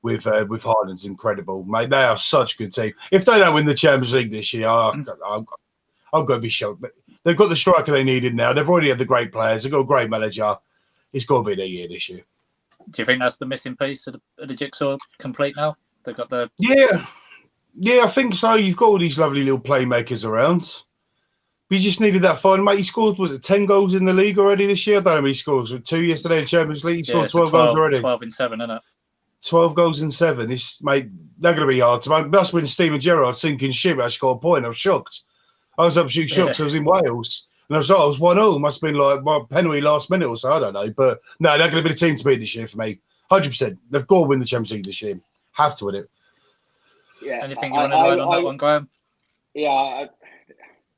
Haaland's incredible, mate. They are such a good team. If they don't win the Champions League this year, I'm going to be shocked. But they've got the striker they needed now. They've already had the great players. They've got a great manager. It's got to be their year this year. Do you think that's the missing piece of the jigsaw complete now? They've got the yeah, I think so. You've got all these lovely little playmakers around. We just needed that final, mate. He scored, was it 10 goals in the league already this year? I don't know how many scores. 2 yesterday in the Champions League. He scored 12 goals already. 12 and 7, isn't it? 12 goals and 7. It's, mate, they're going to be hard to make. That's when Steven Gerrard sinking ship actually got a point. I was shocked. I was absolutely shocked. So I was in Wales. And I was 1-0. Must have been like my penalty last minute or so. I don't know. But no, they're going to be the team to beat this year for me. 100%. They've got to win the Champions League this year. Have to win it. Yeah. Anything you want to add on that one, Graham? Yeah.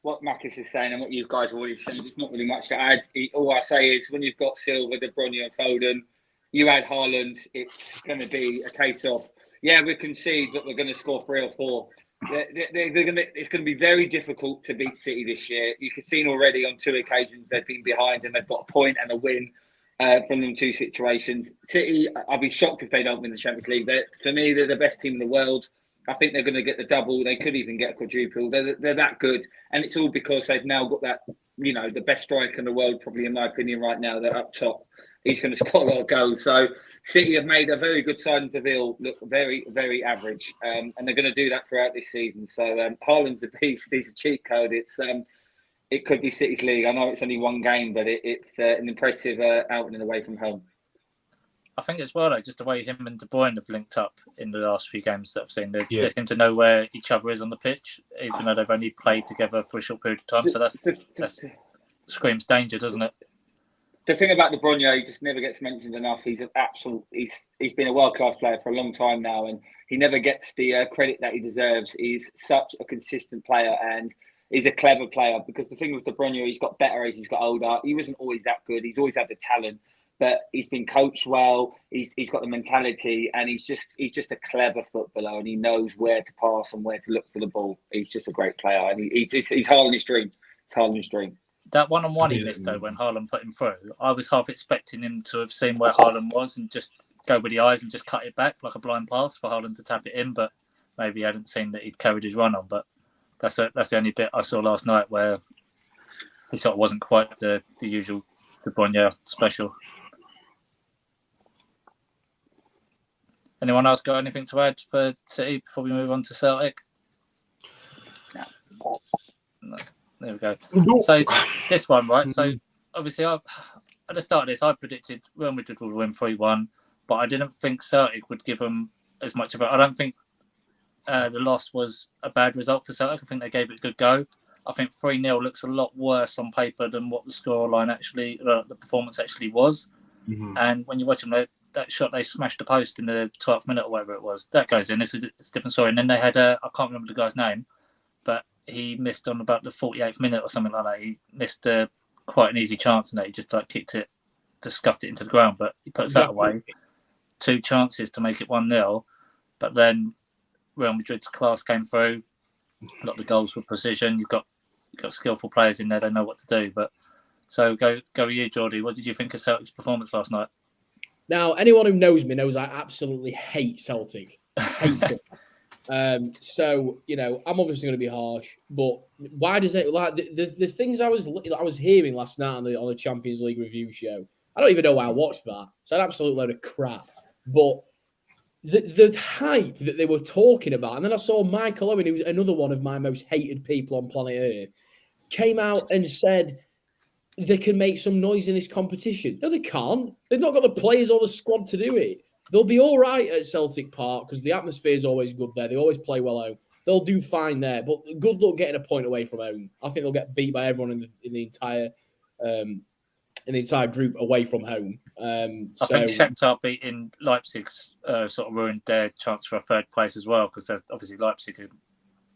What Marcus is saying and what you guys have already said, there's not really much to add. All I say is when you've got Silva, De Bruyne and Foden, you add Haaland, it's going to be a case of, we concede, but we're going to score 3 or 4. It's going to be very difficult to beat City this year. You can see already on 2 occasions they've been behind and they've got a point and a win from them 2 situations. City, I'll be shocked if they don't win the Champions League. For me, they're the best team in the world. I think they're going to get the double. They could even get a quadruple. They're that good. And it's all because they've now got that, the best striker in the world, probably in my opinion right now. They're up top. He's going to score a lot of goals. So City have made a very good signing to Sevilla look very, very average. And they're going to do that throughout this season. So Haaland's a beast. He's a cheat code. It could be City's league. I know it's only 1 game, but it's an impressive outing away from home. I think as well, just the way him and De Bruyne have linked up in the last few games that I've seen. They seem to know where each other is on the pitch, even though they've only played together for a short period of time. So that screams danger, doesn't it? The thing about De Bruyne, he just never gets mentioned enough. He's an absolute. He's been a world-class player for a long time now, and he never gets the credit that he deserves. He's such a consistent player, and he's a clever player. Because the thing with De Bruyne, he's got better as he's got older. He wasn't always that good. He's always had the talent. But he's been coached well. He's got the mentality, and he's just a clever footballer, and he knows where to pass and where to look for the ball. He's just a great player, and he's Haaland's dream. It's Haaland's dream. That one-on-one he missed though when Haaland put him through, I was half expecting him to have seen where Haaland was and just go with the eyes and just cut it back like a blind pass for Haaland to tap it in. But maybe he hadn't seen that he'd carried his run on. But that's the only bit I saw last night where he sort of wasn't quite the usual De Bruyne special. Anyone else got anything to add for City before we move on to Celtic? No. There we go. So this one, right? So obviously, at the start of this, I predicted Real Madrid would win 3-1, but I didn't think Celtic would give them as much of it. I don't think the loss was a bad result for Celtic. I think they gave it a good go. I think 3-0 looks a lot worse on paper than what the scoreline actually, the performance actually was. Mm-hmm. And when you watch them, that shot they smashed the post in the 12th minute or whatever it was, that goes in. It's a different story. And then they had I can't remember the guy's name, but he missed on about the 48th minute or something like that. He missed quite an easy chance, and he just kicked it, just scuffed it into the ground. But he puts that away. 2 chances to make it 1-0, but then Real Madrid's class came through. A lot of the goals were precision. You've got skillful players in there. They know what to do. But so go with you, Geordie. What did you think of Celtic's performance last night? Now, anyone who knows me knows I absolutely hate Celtic. Hate them. So, I'm obviously going to be harsh, but why does it like the things I was hearing last night on the Champions League review show? I don't even know why I watched that. It's an absolute load of crap. But the hype that they were talking about, and then I saw Michael Owen, who's another one of my most hated people on planet Earth, came out and said they can make some noise in this competition. No, they can't. They've not got the players or the squad to do it. They'll be all right at Celtic Park because the atmosphere is always good there. They always play well home. They'll do fine there, but good luck getting a point away from home. I think they'll get beat by everyone in the entire group away from home. I think Shakhtar beating Leipzig sort of ruined their chance for a 3rd place as well, because obviously Leipzig are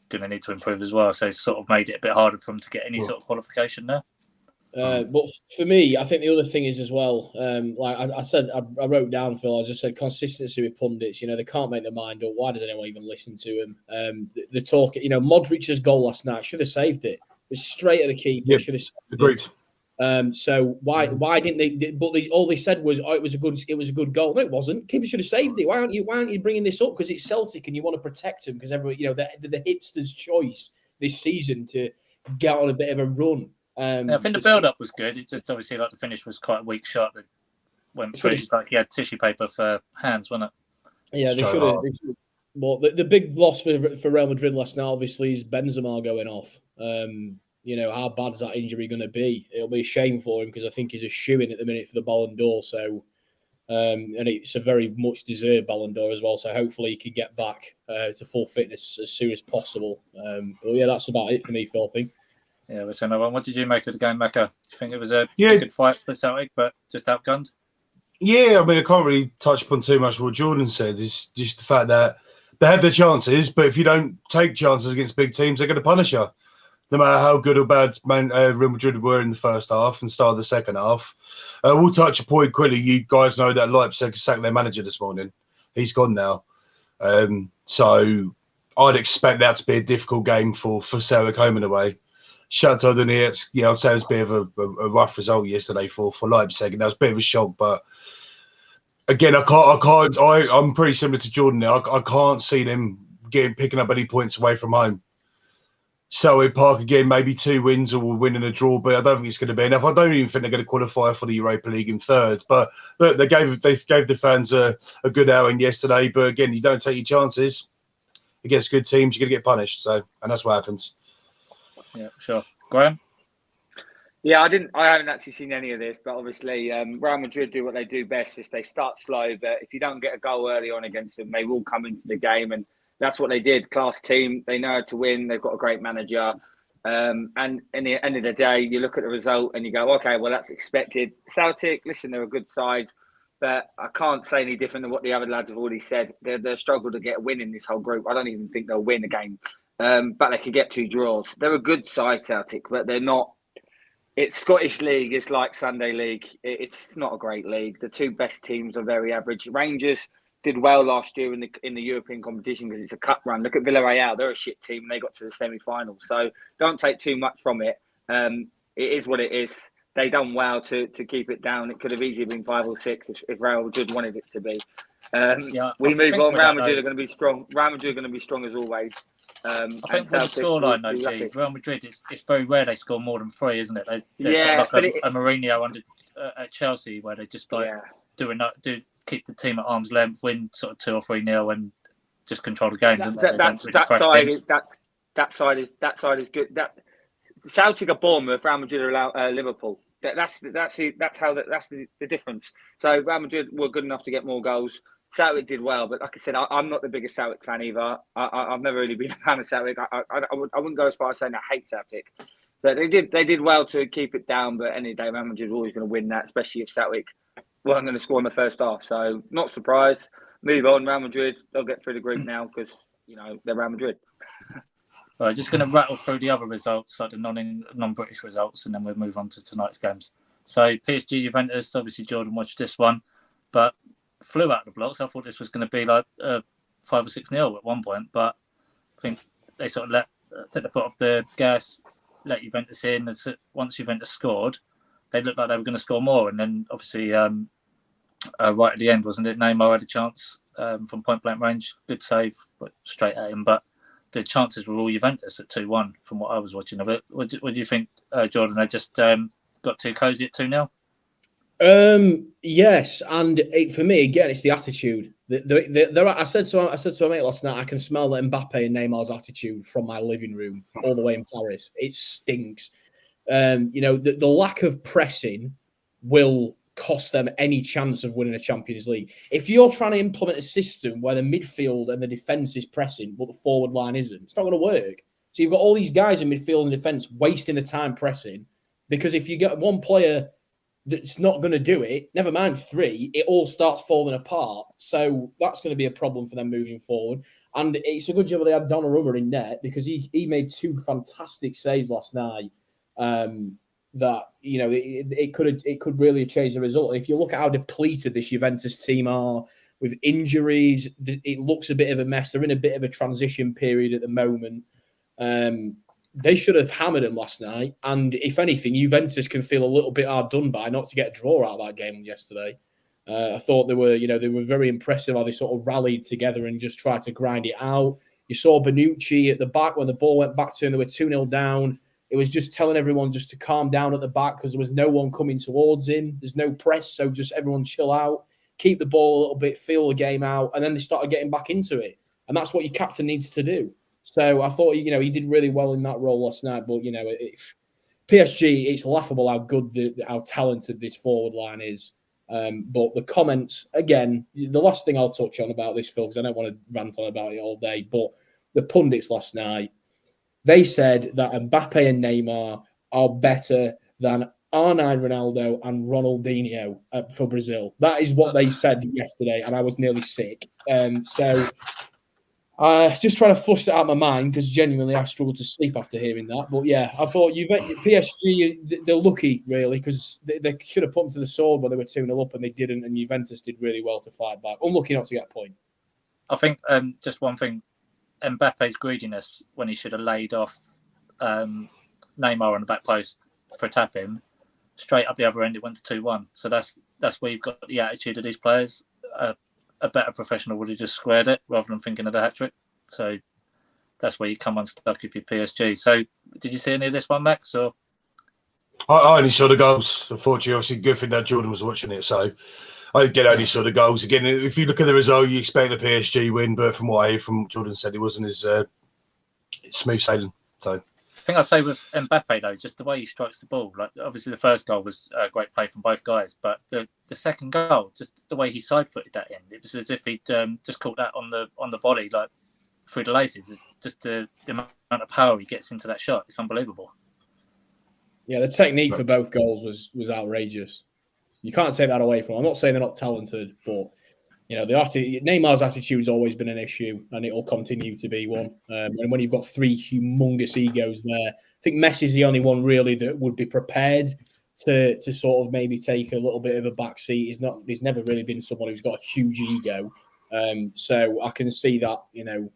going to need to improve as well. So it's sort of made it a bit harder for them to get any sort of qualification there. But for me, I think the other thing is as well, like I said, I wrote down, Phil, I just said consistency with pundits. They can't make their mind up. Why does anyone even listen to them? The talk, Modric's goal last night, should have saved it. It was straight at the keeper. Yep. Should have saved Agreed. it. So why didn't they? But all they said was, it was a good goal. No, it wasn't. Keeper should have saved it. Why aren't you bringing this up? Because it's Celtic and you want to protect them because everyone, the hipster's choice this season to get on a bit of a run. I think the build-up was good. It's just obviously like the finish was quite a weak shot that went through. It's like he had tissue paper for hands, wasn't it? Yeah, they should have. But the big loss for Real Madrid last night, obviously, is Benzema going off. How bad is that injury going to be? It'll be a shame for him because I think he's a shoo-in at the minute for the Ballon d'Or. So, and it's a very much deserved Ballon d'Or as well. So hopefully he can get back to full fitness as soon as possible. But yeah, that's about it for me, Phil. I think. Yeah, that's another one. What did you make of the game, Mecca? Do you think it was a good fight for Celtic, but just outgunned? Yeah, I mean, I can't really touch upon too much what Jordan said. It's just the fact that they had their chances, but if you don't take chances against big teams, they're going to punish you. No matter how good or bad Real Madrid were in the first half and start of the second half. We'll touch a point quickly. You guys know that Leipzig sacked their manager this morning. He's gone now. So I'd expect that to be a difficult game for Celtic home and away. Shakhtar Donetsk, I'd say it was a bit of a rough result yesterday for Leipzig, and that was a bit of a shock. But again, I'm pretty similar to Jordan there. I can't see them picking up any points away from home. Celtic Park again, maybe 2 wins or we'll win and a draw, but I don't think it's going to be enough. I don't even think they're going to qualify for the Europa League in third. But look, they gave the fans a good outing yesterday. But again, you don't take your chances against good teams, you're going to get punished. And that's what happens. Yeah, sure. Graham? Yeah, I haven't actually seen any of this, but obviously Real Madrid do what they do best is they start slow, but if you don't get a goal early on against them, they will come into the game, and that's what they did. Class team, they know how to win, they've got a great manager, and in the end of the day, you look at the result and you go, okay, well, that's expected. Celtic, listen, they're a good side, but I can't say any different than what the other lads have already said. They're struggled to get a win in this whole group. I don't even think they'll win a game, but they could get 2 draws. They're a good side, Celtic, but they're not. It's Scottish League. It's like Sunday League. It's not a great league. The 2 best teams are very average. Rangers did well last year in the European competition because it's a cup run. Look at Villarreal. They're a shit team and they got to the semi-finals. So don't take too much from it. It is what it is. They done well to keep it down. It could have easily been 5 or 6 if Real Madrid wanted it to be. We move on. Real Madrid are going to be strong. Real Madrid are going to be strong as always. I think with the scoreline, though, G, Real Madrid, it's very rare they score more than 3, isn't it? They're sort of like a Mourinho under at Chelsea, where they just keep the team at arm's length, win sort of 2 or 3-0, and just control the game. That side is good. That Celtic are Bournemouth, Real Madrid are Liverpool. That's the difference. So Real Madrid were good enough to get more goals. Celtic did well, but like I said, I'm not the biggest Celtic fan either. I've never really been a fan of Celtic. I wouldn't go as far as saying I hate Celtic. But they did well to keep it down. But any day, Real Madrid are always going to win that, especially if Celtic weren't going to score in the first half. So not surprised. Move on, Real Madrid. They'll get through the group now because they're Real Madrid. Right, just going to rattle through the other results, like the non-British results, and then we'll move on to tonight's games. So PSG Juventus, obviously Jordan watched this one, but flew out of the blocks. I thought this was going to be like 5 or 6-0 at one point, but I think they sort of took the foot off the gas, let Juventus in. Once Juventus scored, they looked like they were going to score more, and then obviously right at the end, wasn't it? Neymar had a chance from point blank range, good save, but straight at him. But the chances were all Juventus at 2-1 from what I was watching of it. What do you think, Jordan? They just got too cosy at 2-0. Yes, and for me again, it's the attitude. I said to my mate last night, I can smell that Mbappe and Neymar's attitude from my living room all the way in Paris. It stinks. The lack of pressing will cost them any chance of winning a Champions League. If you're trying to implement a system where the midfield and the defense is pressing, but the forward line isn't, it's not going to work. So you've got all these guys in midfield and defense wasting the time pressing, because if you get one player that's not going to do it, never mind 3, it all starts falling apart. So that's going to be a problem for them moving forward. And it's a good job they had Donnarumma in net, because he made 2 fantastic saves last night. That it could really change the result. And if you look at how depleted this Juventus team are with injuries, it looks a bit of a mess. They're in a bit of a transition period at the moment. They should have hammered them last night. And if anything, Juventus can feel a little bit hard done by not to get a draw out of that game yesterday. I thought they were very impressive how they sort of rallied together and just tried to grind it out. You saw Bonucci at the back when the ball went back to him. They were 2-0 down. It was just telling everyone just to calm down at the back because there was no one coming towards him. There's no press, so just everyone chill out, keep the ball a little bit, feel the game out, and then they started getting back into it. And that's what your captain needs to do. So I thought, he did really well in that role last night. But, PSG, it's laughable how good, how talented this forward line is. But the comments, again, the last thing I'll touch on about this, Phil, because I don't want to rant on about it all day, but the pundits last night, they said that Mbappe and Neymar are better than R9 Ronaldo and Ronaldinho for Brazil. That is what they said yesterday, and I was nearly sick. So just trying to flush that out of my mind, because genuinely I struggled to sleep after hearing that. But yeah, I thought PSG, they're lucky, really, because they should have put them to the sword when they were 2-0 up, and they didn't, and Juventus did really well to fight back. Unlucky not to get a point. I think just one thing, Mbappe's greediness when he should have laid off Neymar on the back post for a tap in, straight up the other end, it went to 2-1. So that's where you've got the attitude of these players. A better professional would have just squared it rather than thinking of the hat trick. So that's where you come unstuck if you're PSG. So did you see any of this one, Max? Or I only saw the goals. Unfortunately, obviously, good thing that Jordan was watching it, so I didn't get only saw the goals. Again, if you look at the result, you expect a PSG win, but from what I hear from Jordan said, it wasn't as smooth sailing. So I think I'd say with Mbappe though, just the way he strikes the ball. Like obviously the first goal was a great play from both guys, but the second goal, just the way he side-footed that in, it was as if he'd just caught that on the volley, like through the laces. Just the amount of power he gets into that shot, it's unbelievable. Yeah, the technique for both goals was outrageous. You can't take that away from him. I'm not saying they're not talented, but Neymar's attitude's always been an issue, and it'll continue to be one. And when you've got three humongous egos there, I think Messi's the only one really that would be prepared to sort of maybe take a little bit of a back seat. He's never really been someone who's got a huge ego. So I can see that,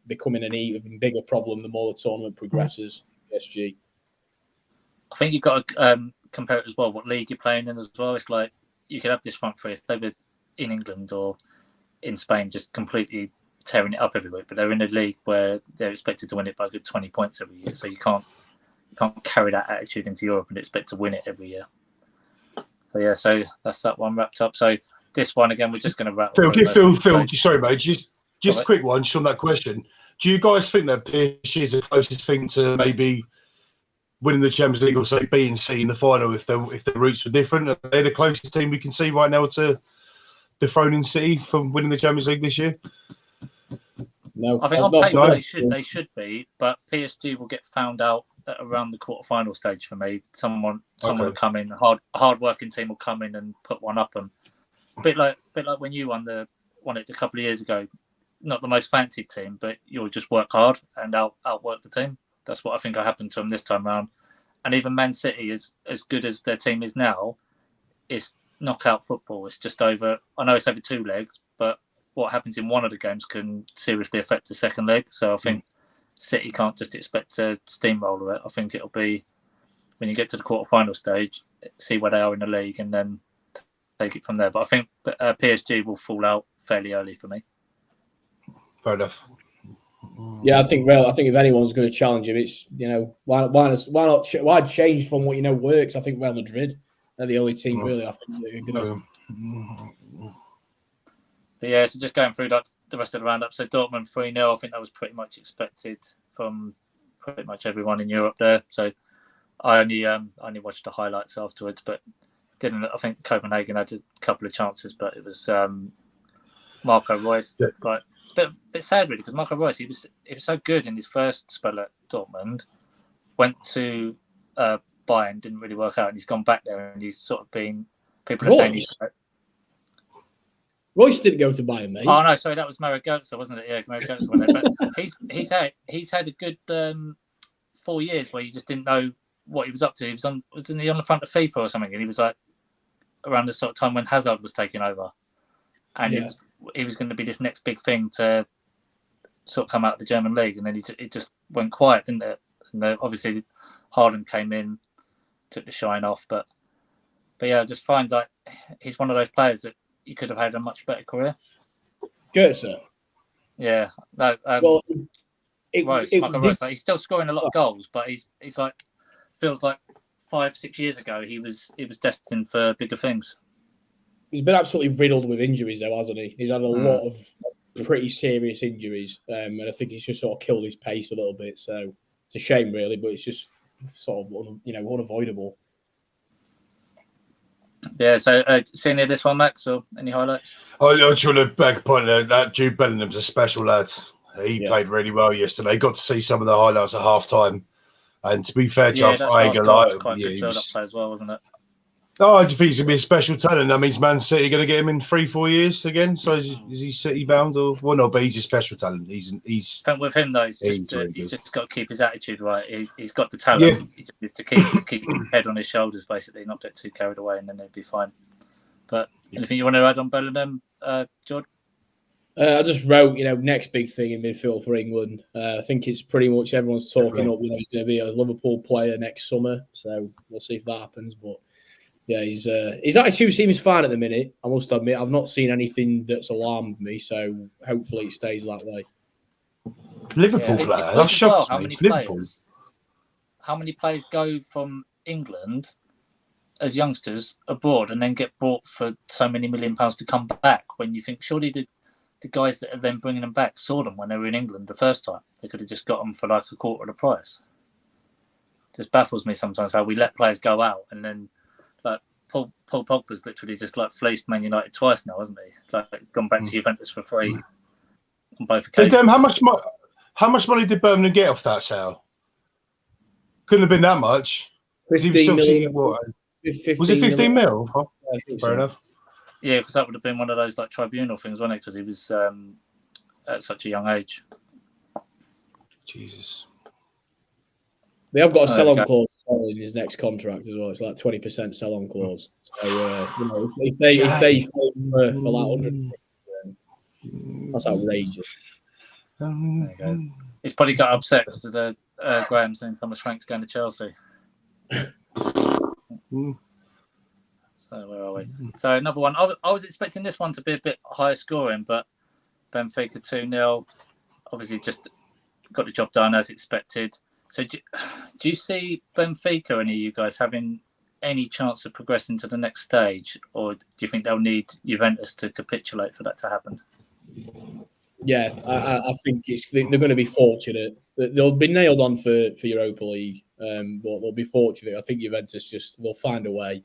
becoming an even bigger problem the more the tournament progresses for PSG. I think you've got to compare it as well, what league you're playing in as well. It's like you could have this front three if they were in England or in Spain just completely tearing it up every week, but they're in a league where they're expected to win it by a good 20 points every year. So you can't carry that attitude into Europe and expect to win it every year. So yeah, so that's that one wrapped up. So this one again, we're just going to wrap. Phil, sorry mate, just a quick one, just on that question. Do you guys think that PSG is the closest thing to maybe winning the Champions League or say B and C in the final if the routes were different? Are they the closest team we can see right now to dethroning City from winning the Champions League this year? No, I think on paper they should be, but PSG will get found out at around the quarterfinal stage for me. Someone will come in, hard working team will come in and put one up them. A bit like when you won it a couple of years ago. Not the most fancied team, but you'll just work hard and outwork the team. That's what I think will happen to them this time around. And even Man City, is as good as their team is now, it's knockout football. It's just over. I know it's over 2 legs, but what happens in one of the games can seriously affect the second leg. So I think City can't just expect to steamroller it. I think it'll be when you get to the quarterfinal stage, see where they are in the league, and then take it from there. But I think PSG will fall out fairly early for me. Fair enough. Yeah, I think if anyone's going to challenge him, it's why change from what works? I think Real Madrid are the only team really. I think that are going to. But yeah, so just going through the rest of the roundup. So Dortmund 3-0. I think that was pretty much expected from pretty much everyone in Europe there. So I only watched the highlights afterwards, but didn't. I think Copenhagen had a couple of chances, but it was Marco Reus. Yeah. Like a bit sad really, because Marco Reus, he was so good in his first spell at Dortmund, went to Bayern, didn't really work out, and he's gone back there, and he's sort of been. People are saying he's. Royce didn't go to Bayern, mate. Oh no, sorry, that was Mario Götze, wasn't it? Yeah, Mario Götze went there. But he's had a good 4 years where you just didn't know what he was up to. Wasn't he on the front of FIFA or something? And he was like around the sort of time when Hazard was taking over, and he was going to be this next big thing to sort of come out of the German league, and then it just went quiet, didn't it? And obviously Haaland came in, took the shine off, but yeah, I just find like he's one of those players that you could have had a much better career. Götze. Yeah. No. Well, Marco Reus, he's still scoring a lot of goals, but he's like feels like 5-6 years ago he was destined for bigger things. He's been absolutely riddled with injuries, though, hasn't he? He's had a lot of pretty serious injuries, and I think he's just sort of killed his pace a little bit. So it's a shame, really, but it's just sort of unavoidable. Yeah, so see any of this one, Max, or any highlights? I just want to make a point that Jude Bellingham's a special lad. He played really well yesterday. Got to see some of the highlights at half time. And to be fair, that last goal was quite a good he build-up play as well, wasn't it? I think he's going to be a special talent. That means Man City going to get him in 3-4 years again. So is he City bound or well? No, but he's a special talent. He's. I think with him though, he's just got to keep his attitude right. He's got the talent. Yeah. He just needs to keep his head on his shoulders, basically, not get too carried away, and then they'll be fine. But anything you want to add on Bellingham, George? I just wrote, next big thing in midfield for England. I think it's pretty much everyone's talking up. He's going to be a Liverpool player next summer, so we'll see if that happens. But yeah, his attitude seems fine at the minute. I must admit, I've not seen anything that's alarmed me, so hopefully it stays that way. Liverpool player, that shocks me. How many players go from England as youngsters abroad and then get bought for so many £1 million to come back? When you think surely the guys that are then bringing them back saw them when they were in England the first time. They could have just got them for like a quarter of the price. Just baffles me sometimes how we let players go out and then like Paul Pogba's literally just like fleeced Man United twice now, hasn't he? Like he's gone back to Juventus for free on both occasions. How much money did Birmingham get off that sale? Couldn't have been that much. 15 million. Was it 15 mil? Oh, fair enough. Yeah, because that would have been one of those like tribunal things, wasn't it? Because he was at such a young age. Jesus. They have got a sell-on clause in his next contract as well. It's like 20% sell-on clause. So if they stay for like 100, that's outrageous. There you go. He's probably got upset because of the Graham saying Thomas Frank's going to Chelsea. So where are we? So another one. I was expecting this one to be a bit higher scoring, but Benfica 2-0. Obviously, just got the job done as expected. So do you see Benfica, any of you guys, having any chance of progressing to the next stage, or do you think they'll need Juventus to capitulate for that to happen? Yeah, I think they're going to be fortunate. They'll be nailed on for Europa League, but they'll be fortunate. I think Juventus they'll find a way,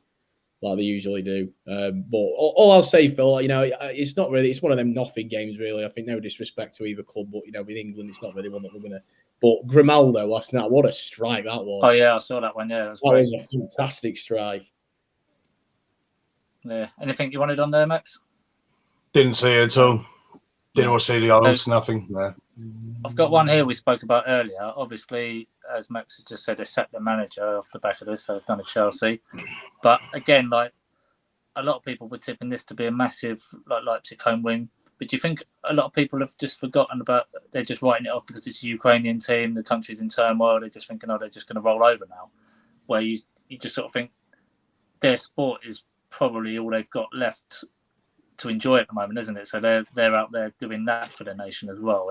like they usually do. But all I'll say, Phil, it's not really. It's one of them nothing games, really. I think no disrespect to either club, but with England, it's not really one that we're going to. But Grimaldo last night, what a strike that was! Oh yeah, I saw that one. Yeah, that was a fantastic strike. Yeah. Anything you wanted on there, Max? Didn't see it at all. Didn't see the goals. Nothing. No. I've got one here we spoke about earlier. Obviously, as Max has just said, they sacked the manager off the back of this. So they've done a Chelsea. But again, like a lot of people were tipping this to be a massive like Leipzig home win. But do you think a lot of people have just forgotten about? They're just writing it off because it's a Ukrainian team. The country's in turmoil. They're just thinking, they're just going to roll over now. Where you just sort of think their sport is probably all they've got left to enjoy at the moment, isn't it? So they're out there doing that for their nation as well.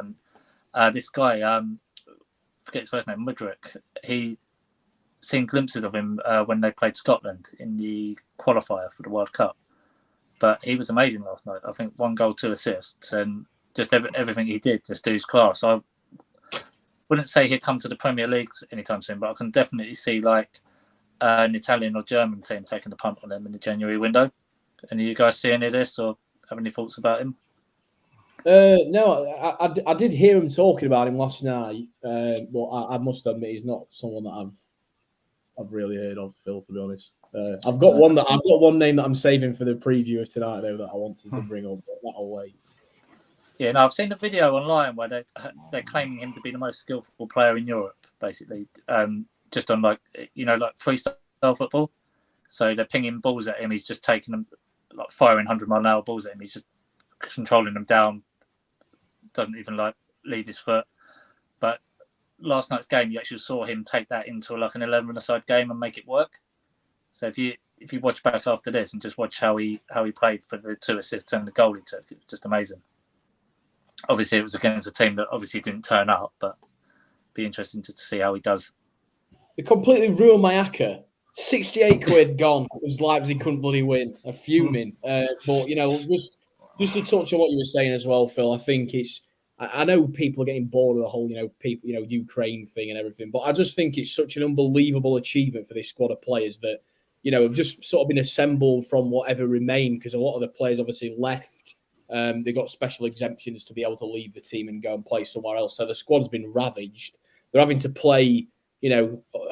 And this guy, forget his first name, Mudryk, he seen glimpses of him when they played Scotland in the qualifier for the World Cup. But he was amazing last night. I think 1 goal, 2 assists, and just everything he did, just to his class. I wouldn't say he'd come to the Premier League anytime soon, but I can definitely see like an Italian or German team taking the punt on him in the January window. Any of you guys see any of this or have any thoughts about him? No, I did hear him talking about him last night, but I must admit he's not someone that I've really heard of, Phil. To be honest, I've got one name that I'm saving for the preview of tonight, though, that I wanted to bring up, but that'll wait. Yeah, no, I've seen a video online where they're claiming him to be the most skillful player in Europe, basically, just on like freestyle football. So they're pinging balls at him. He's just taking them, like firing 100-mile-an-hour balls at him. He's just controlling them down. Doesn't even like leave his foot. But last night's game, you actually saw him take that into like an 11-a-side game and make it work. So if you watch back after this and just watch how he played for the 2 assists and the goal he took, it was just amazing. Obviously, it was against a team that obviously didn't turn up, but it'd be interesting to see how he does. It completely ruined my acca. 68 quid gone because Leipzig couldn't bloody win. I'm fuming. But just to touch on what you were saying as well, Phil, I think I know people are getting bored of the whole, Ukraine thing and everything, but I just think it's such an unbelievable achievement for this squad of players that, have just sort of been assembled from whatever remained, because a lot of the players obviously left. They got special exemptions to be able to leave the team and go and play somewhere else. So the squad's been ravaged. They're having to play,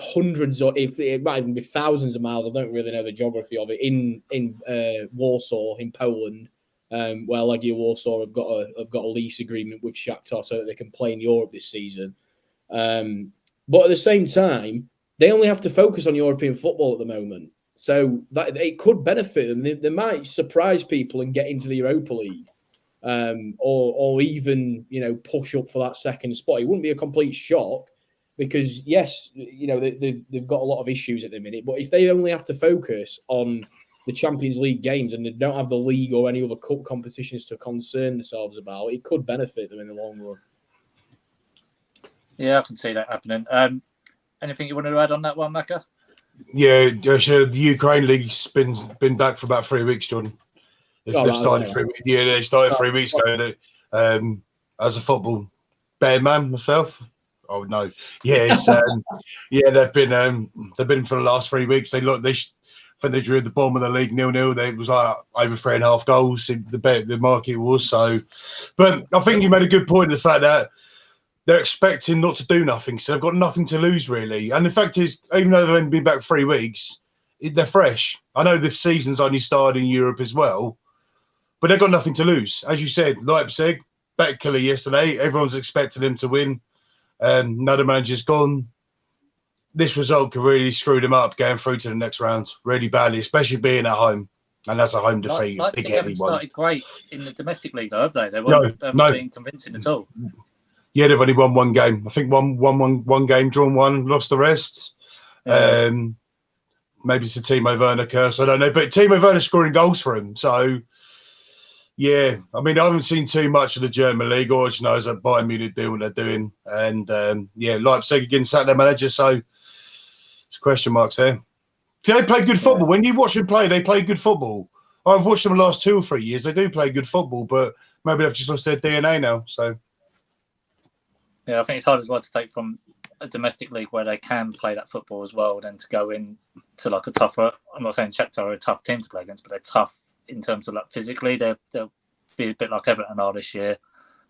hundreds, or if it might even be thousands of miles. I don't really know the geography of it in Warsaw in Poland. Where Legia Warsaw have got a lease agreement with Shakhtar so that they can play in Europe this season. But at the same time, they only have to focus on European football at the moment. So that it could benefit them. They might surprise people and get into the Europa League. or even, push up for that second spot. It wouldn't be a complete shock because, yes, they've got a lot of issues at the minute. But if they only have to focus on the Champions League games and they don't have the league or any other cup competitions to concern themselves about, it could benefit them in the long run. Yeah, I can see that happening. Anything you want to add on that one, Macca? Yeah, the Ukraine league's been back for about 3 weeks, Jordan. They started 3 weeks. Yeah, they started 3 weeks ago. As a football bad man myself, I would know. Yeah, they've been for the last 3 weeks. I think they drew at the bottom of the league 0-0. It was like over 3.5 goals. The market was so. But I think you made a good point. The fact that they're expecting not to do nothing, so they've got nothing to lose really. And the fact is, even though they've only been back 3 weeks, they're fresh. I know the season's only started in Europe as well, but they've got nothing to lose. As you said, Leipzig, better killer yesterday. Everyone's expecting them to win. Now the manager's gone. This result could really screw them up going through to the next round really badly, especially being at home. And that's a home defeat. Leipzig big haven't heavy one. started great in the domestic league, though, have they? They haven't been convincing at all. Yeah, they've only won one game. I think one game, drawn one, lost the rest. Yeah. Maybe it's a Timo Werner curse. I don't know. But Timo Werner's scoring goals for him. So, yeah. I mean, I haven't seen too much of the German league. All I just know is that Bayern Munich do what they're doing. And, Leipzig again sacked their manager. So, there's question marks there. See, they play good football. When you watch them play, they play good football. I've watched them the last 2 or 3 years. They do play good football. But maybe they've just lost their DNA now. So, yeah, I think it's hard as well to take from a domestic league where they can play that football as well, than to go in to like a tougher. I'm not saying Shakhtar are a tough team to play against, but they're tough in terms of like physically. They'll be a bit like Everton are this year,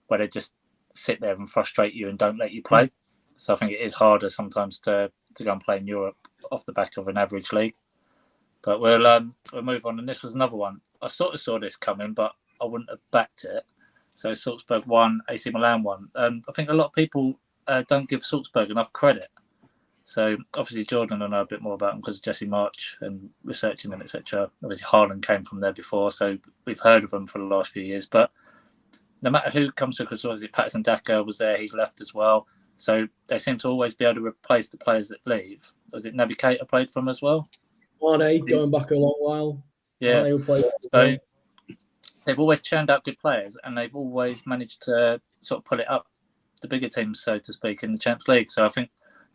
where they just sit there and frustrate you and don't let you play. So I think it is harder sometimes to go and play in Europe off the back of an average league. But we'll move on. And this was another one. I sort of saw this coming, but I wouldn't have backed it. So Salzburg won, AC Milan won. I think a lot of people don't give Salzburg enough credit. So obviously Jordan will know a bit more about them because of Jesse March and researching them, etc. Obviously Haaland came from there before, so we've heard of them for the last few years. But no matter who comes through, because obviously Patterson Daka was there, he's left as well. So they seem to always be able to replace the players that leave. Was it Naby Keita played from as well? Mane going back a long while. Yeah. So they've always churned out good players, and they've always managed to sort of pull it up the bigger teams, so to speak, in the Champions League. So I think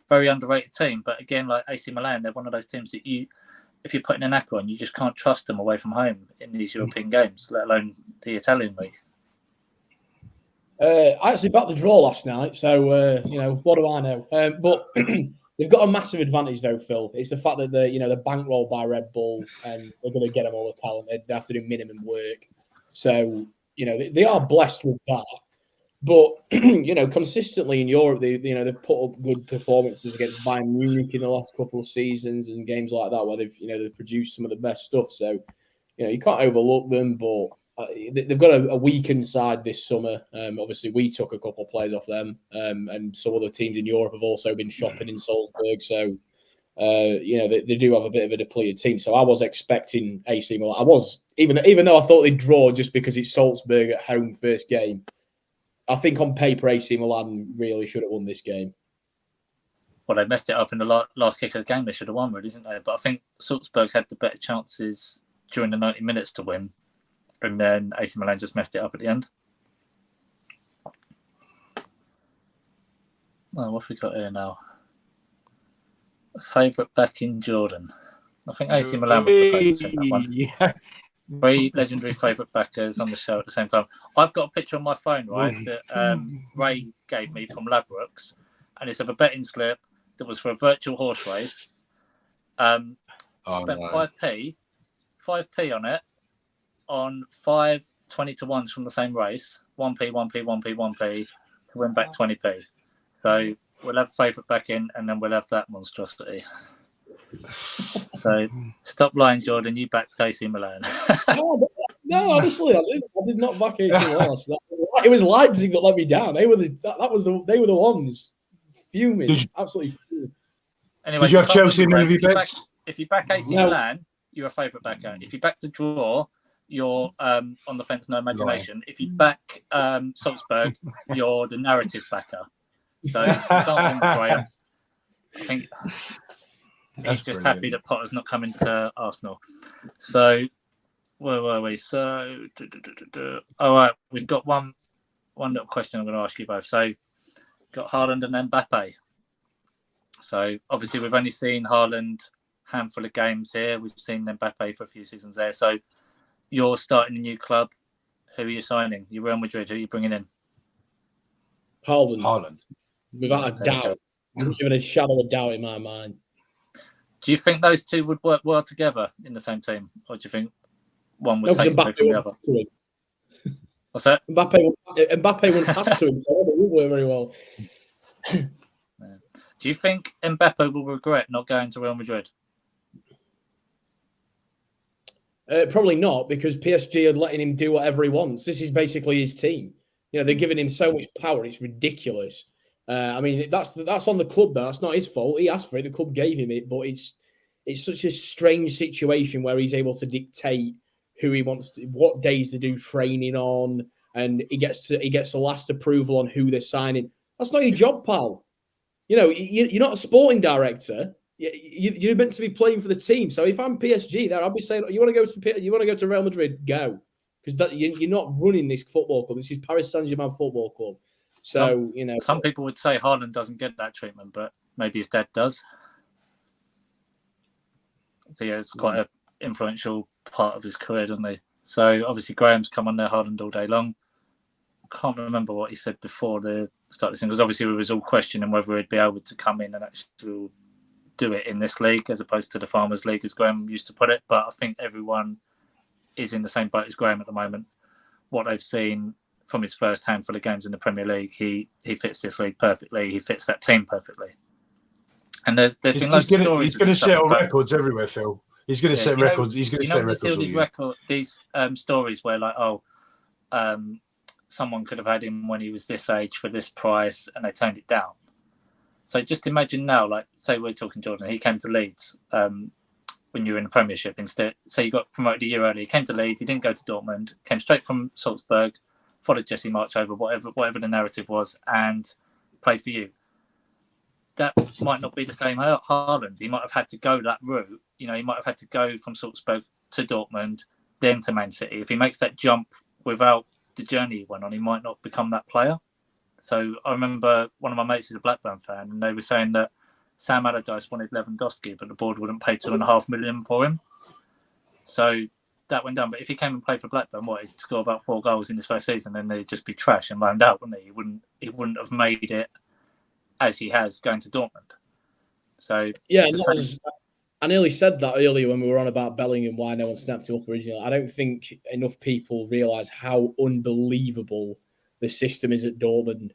very underrated team. But again, like AC Milan, they're one of those teams that if you're putting an acca on, you just can't trust them away from home in these European games, let alone the Italian league. I actually backed the draw last night, so what do I know? But they've got a massive advantage, though, Phil. It's the fact that they're bankrolled by Red Bull, and they're going to get them all the talent. They have to do minimum work, so they are blessed with that. But consistently in Europe, they've put up good performances against Bayern Munich in the last couple of seasons and games like that where they've produced some of the best stuff. So you can't overlook them, but they've got a weakened side this summer. Obviously, we took a couple of players off them, and some other teams in Europe have also been shopping in Salzburg. So, they do have a bit of a depleted team. So I was expecting AC Milan. I was, even though I thought they'd draw just because it's Salzburg at home first game. I think on paper, AC Milan really should have won this game. Well, they messed it up in the last kick of the game. They should have won, really, didn't they? But I think Salzburg had the better chances during the 90 minutes to win. And then AC Milan just messed it up at the end. Oh, what have we got here now? Favourite back in Jordan. I think AC Milan was the favourites in that one. Yeah. 3 legendary favourite backers on the show at the same time. I've got a picture on my phone, right, that Ray gave me from Ladbrokes, and it's of a betting slip that was for a virtual horse race. Spent 5p on it, on 5 20-to-1s from the same race, 1p, 1p, 1p, 1p, to win back 20p. So we'll have favourite back in, and then we'll have that monstrosity. So stop lying, Jordan. You backed AC Milan. No, honestly, I did not back AC Milan. It was Leipzig that let me down. They were they were the ones fuming, absolutely fuming. Anyway, did you have Chelsea in any of your bets? If you back AC Milan, you're a favourite backer. If you back the draw, you're on the fence, no imagination. If you back Salzburg, you're the narrative backer. So you can't win with Graham. I think he's just happy that Potter's not coming to Arsenal. So where were we? So all right, we've got one little question I'm going to ask you both. So got Haaland and Mbappe. So obviously we've only seen Haaland a handful of games here. We've seen Mbappe for a few seasons there. So you're starting a new club. Who are you signing? You Real Madrid. Who are you bringing in? Haaland. Without a doubt. Not even a shadow of doubt in my mind. Do you think those two would work well together in the same team? Or do you think one would take away from the other? What's that? Mbappe wouldn't pass to him, so it wouldn't work very well. Do you think Mbappe will regret not going to Real Madrid? Probably not, because PSG are letting him do whatever he wants. This is basically his team. You know, they're giving him so much power; it's ridiculous. I mean, that's on the club, though. That's not his fault. He asked for it. The club gave him it, but it's such a strange situation where he's able to dictate who he wants to, what days to do training on, and he gets the last approval on who they're signing. That's not your job, pal. You know, you're not a sporting director. You're meant to be playing for the team. So if I'm PSG, there I'll be saying, you want to go to Real Madrid, go, because you're not running this football club. This is Paris Saint-Germain football club. So some people would say Haaland doesn't get that treatment, but maybe his dad does. So yeah, it's quite an influential part of his career, doesn't he? So obviously Graham's come on there Haaland all day long. Can't remember what he said before the start of the thing, because obviously we was all questioning whether he'd be able to come in and actually do it in this league as opposed to the Farmers League, as Graham used to put it. But I think everyone is in the same boat as Graham at the moment. What they've seen from his first handful of games in the Premier League, he fits this league perfectly. He fits that team perfectly. And there's been loads of stories. He's going to set records everywhere, Phil. He's going to set records. He's going to set records. These stories where someone could have had him when he was this age for this price and they turned it down. So just imagine now, like, say we're talking Jordan, he came to Leeds when you were in the Premiership instead. So you got promoted a year early. He came to Leeds, he didn't go to Dortmund, came straight from Salzburg, followed Jesse March over, whatever the narrative was, and played for you. That might not be the same Haaland. He might have had to go that route. You know, he might have had to go from Salzburg to Dortmund, then to Man City. If he makes that jump without the journey he went on, he might not become that player. So I remember one of my mates is a Blackburn fan, and they were saying that Sam Allardyce wanted Lewandowski, but the board wouldn't pay $2.5 million for him. So that went down. But if he came and played for Blackburn, he'd score about 4 goals in his first season, then they'd just be trash and loaned out, wouldn't he? He wouldn't have made it as he has going to Dortmund. So yeah, I nearly said that earlier when we were on about Bellingham, why no one snapped him up originally. I don't think enough people realise how unbelievable the system is at Dortmund.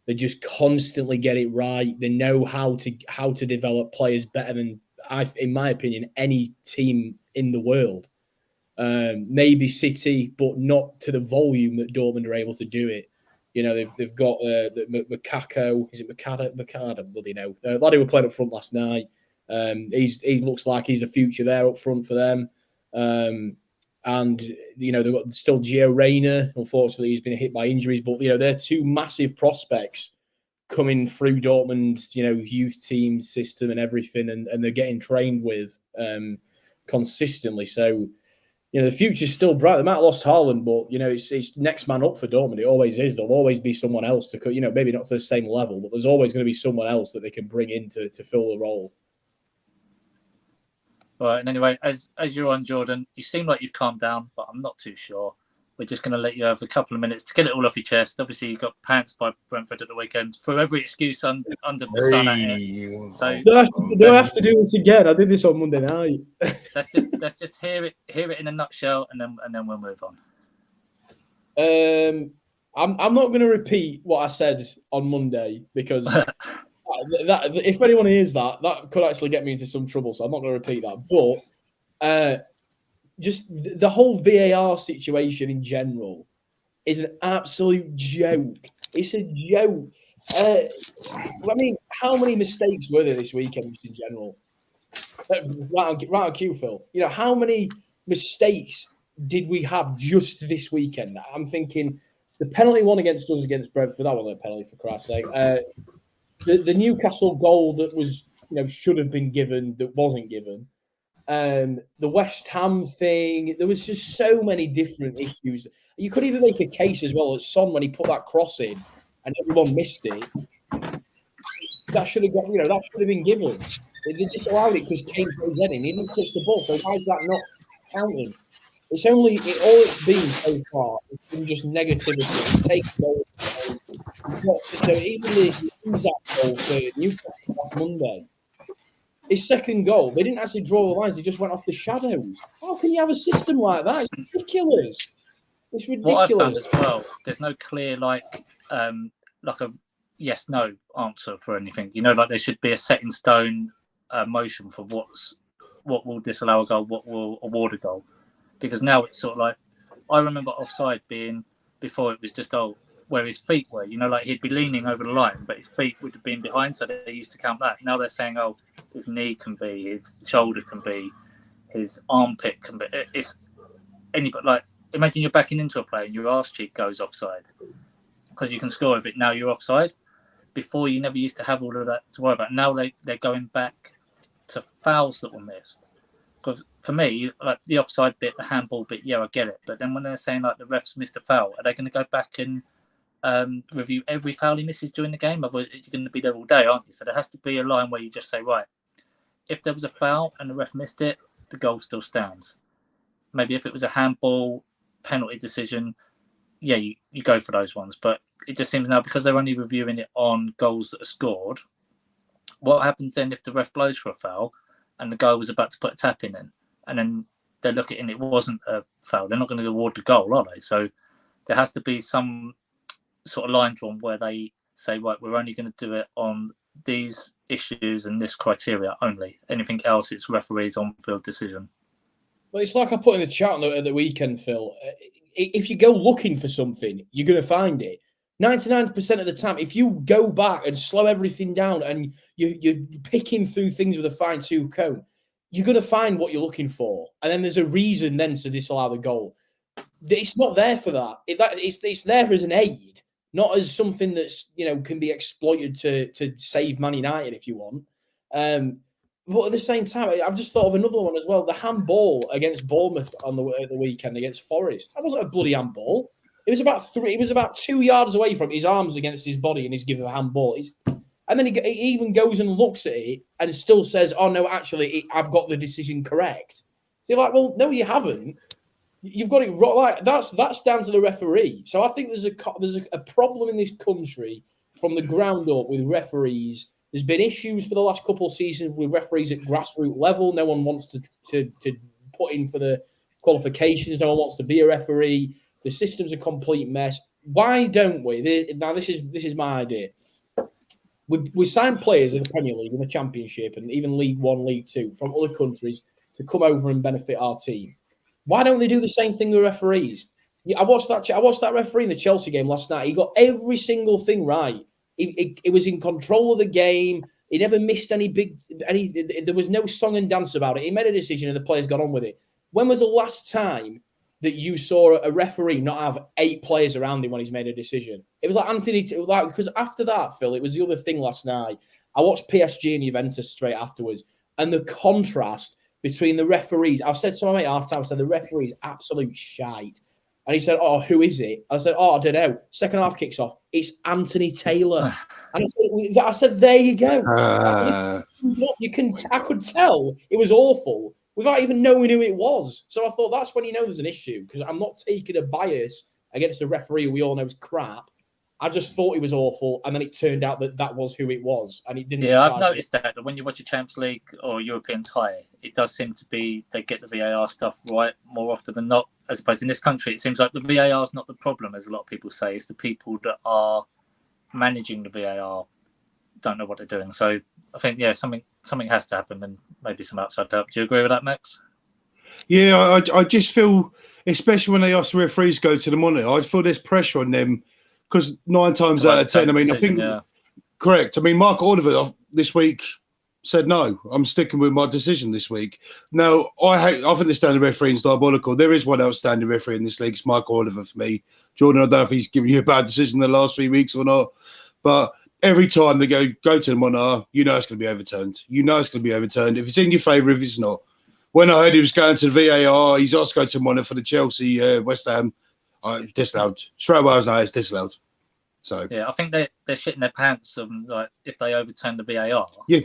They just constantly get it right. They know how to develop players better than, in my opinion, any team in the world. Maybe City, but not to the volume that Dortmund are able to do it. You know, they've got Makako. Is it Makada? I don't bloody know. Lad who were playing up front last night. He looks like he's the future there up front for them. And, you know, they've got still Gio Reyna. Unfortunately, he's been hit by injuries. But, you know, they're 2 massive prospects coming through Dortmund's, you know, youth team system and everything. And they're getting trained with consistently. So, you know, the future's still bright. They might have lost Haaland, but, you know, it's next man up for Dortmund. It always is. There'll always be someone else to, you know, maybe not to the same level, but there's always going to be someone else that they can bring in to fill the role. All right, and anyway, as you're on, Jordan, you seem like you've calmed down, but I'm not too sure. We're just going to let you have a couple of minutes to get it all off your chest. Obviously, you got pants by Brentford at the weekend for every excuse under the sun at it. So do I have to do this again? I did this on Monday night. let's just hear it in a nutshell, and then we'll move on. I'm not going to repeat what I said on Monday because. That if anyone hears that could actually get me into some trouble, so I'm not going to repeat that. But just the whole VAR situation in general is an absolute joke. It's a joke. I mean, how many mistakes were there this weekend just in general? Right on cue, Phil. You know, how many mistakes did we have just this weekend? I'm thinking the penalty one against us against Brentford, that wasn't a penalty for Christ's sake. The Newcastle goal that was, should have been given, that wasn't given. The West Ham thing, there was just so many different issues. You could even make a case as well that Son, when he put that cross in and everyone missed it, that should have got, that should have been given. They disallowed it because Kane put his head in. He didn't touch the ball, so why is that not counting? It's all it's been so far. It's been just negativity. Take goals. Even the Isaac goal for Newcastle last Monday. His second goal, they didn't actually draw the lines. They just went off the shadows. How can you have a system like that? It's ridiculous. It's ridiculous. What I found as well, there's no clear like a yes/no answer for anything. Like there should be a set in stone motion for what will disallow a goal, what will award a goal. Because now it's sort of like, I remember offside being, before it was just, where his feet were. Like he'd be leaning over the line, but his feet would have been behind, so they used to count that. Now they're saying, his knee can be, his shoulder can be, his armpit can be. It's anybody. Like, imagine you're backing into a play and your arse cheek goes offside because you can score with it. Now you're offside. Before, you never used to have all of that to worry about. Now they're going back to fouls that were missed. Because for me, like the offside bit, the handball bit, I get it. But then when they're saying like the refs missed a foul, are they going to go back and review every foul he misses during the game? Otherwise, you're going to be there all day, aren't you? So there has to be a line where you just say, right, if there was a foul and the ref missed it, the goal still stands. Maybe if it was a handball, penalty decision, you go for those ones. But it just seems now, because they're only reviewing it on goals that are scored, what happens then if the ref blows for a foul and the goal was about to put a tap in, and then they look at it and it wasn't a foul? They're not going to award the goal, are they? So there has to be some sort of line drawn where they say, right, we're only going to do it on these issues and this criteria only. Anything else, it's referees' on-field decision. Well, it's like I put in the chat at the weekend, Phil. If you go looking for something, you're going to find it. 99% of the time, if you go back and slow everything down and you're picking through things with a fine-tooth comb, you're going to find what you're looking for. And then there's a reason then to disallow the goal. It's not there for that. It's there as an aid, not as something that's, can be exploited to save Man United if you want. But at the same time, I've just thought of another one as well. The handball against Bournemouth on the weekend against Forest. That wasn't a bloody handball. It was about 2 yards away from his arms against his body, and he's given a handball. And then he even goes and looks at it and still says, "Oh no, actually, I've got the decision correct." So you're like, "Well, no, you haven't. You've got it wrong." Like that's down to the referee. So I think there's a problem in this country from the ground up with referees. There's been issues for the last couple of seasons with referees at grassroots level. No one wants to put in for the qualifications. No one wants to be a referee. The system's a complete mess. Why don't we? Now, this is my idea. We sign players in the Premier League, in the Championship, and even League One, League Two from other countries to come over and benefit our team. Why don't they do the same thing with referees? I watched that referee in the Chelsea game last night. He got every single thing right. He was in control of the game. He never missed any. There was no song and dance about it. He made a decision and the players got on with it. When was the last time that you saw a referee not have 8 players around him when he's made a decision? It was like Anthony, because after that, Phil, it was the other thing last night. I watched PSG and Juventus straight afterwards, and the contrast between the referees. I said to my mate after time, I said, the referee's absolute shite. And he said, "Oh, who is it?" I said, "Oh, I don't know." Second half kicks off. It's Anthony Taylor. And I said, "There you go." I could tell it was awful without even knowing who it was. So I thought that's when you know there's an issue, because I'm not taking a bias against a referee who we all know is crap. I just thought he was awful, and then it turned out that was who it was, and it didn't. Yeah, I've noticed that when you watch a Champions League or European tie, it does seem to be they get the VAR stuff right more often than not. As opposed in this country, it seems like the VAR is not the problem, as a lot of people say. It's the people that are managing the VAR don't know what they're doing. So I think something has to happen, and maybe some outside help. Do you agree with that, Max? Yeah, I just feel, especially when they ask the referees to go to the monitor, I feel there's pressure on them. Because 9 times out of 10, I mean, I think correct. I mean, Mark Oliver this week said no. I'm sticking with my decision this week. Now, I think the standing referee is diabolical. There is one outstanding referee in this league. It's Mike Oliver for me. Jordan, I don't know if he's given you a bad decision the last 3 weeks or not, but every time they go to the monitor, you know it's going to be overturned. You know it's going to be overturned. If it's in your favour, if it's not. When I heard he was going to the VAR, he's asked to go to the monitor for the Chelsea West Ham. Disallowed. Straight away I was like, it's disallowed. So yeah, I think they're shitting their pants like if they overturn the VAR. Yeah.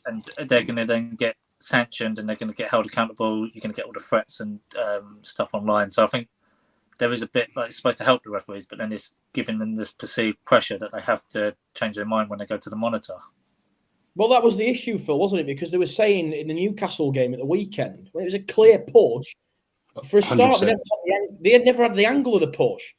And they're going to then get sanctioned and they're going to get held accountable. You're going to get all the threats and stuff online. So I think there is a bit like it's supposed to help the referees, but then it's giving them this perceived pressure that they have to change their mind when they go to the monitor. Well, that was the issue, Phil, wasn't it? Because they were saying in the Newcastle game at the weekend, when it was a clear push, for a start, they had never had the angle of the push.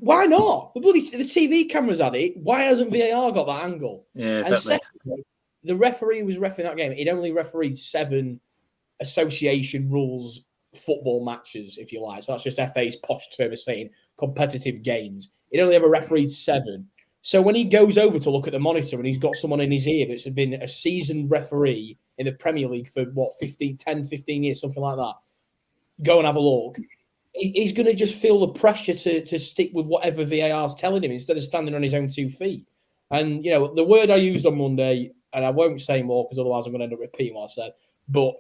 Why not? The TV cameras had it. Why hasn't VAR got that angle? Yeah, exactly. And secondly, the referee who was refereeing that game, he'd only refereed 7 association rules football matches, if you like. So that's just FA's posh term of saying competitive games. He'd only ever refereed 7. So when he goes over to look at the monitor and he's got someone in his ear that's been a seasoned referee in the Premier League for, 10, 15 years, something like that, go and have a look. He's going to just feel the pressure to stick with whatever VAR's telling him instead of standing on his own 2 feet. And, the word I used on Monday, and I won't say more because otherwise I'm going to end up repeating what I said, but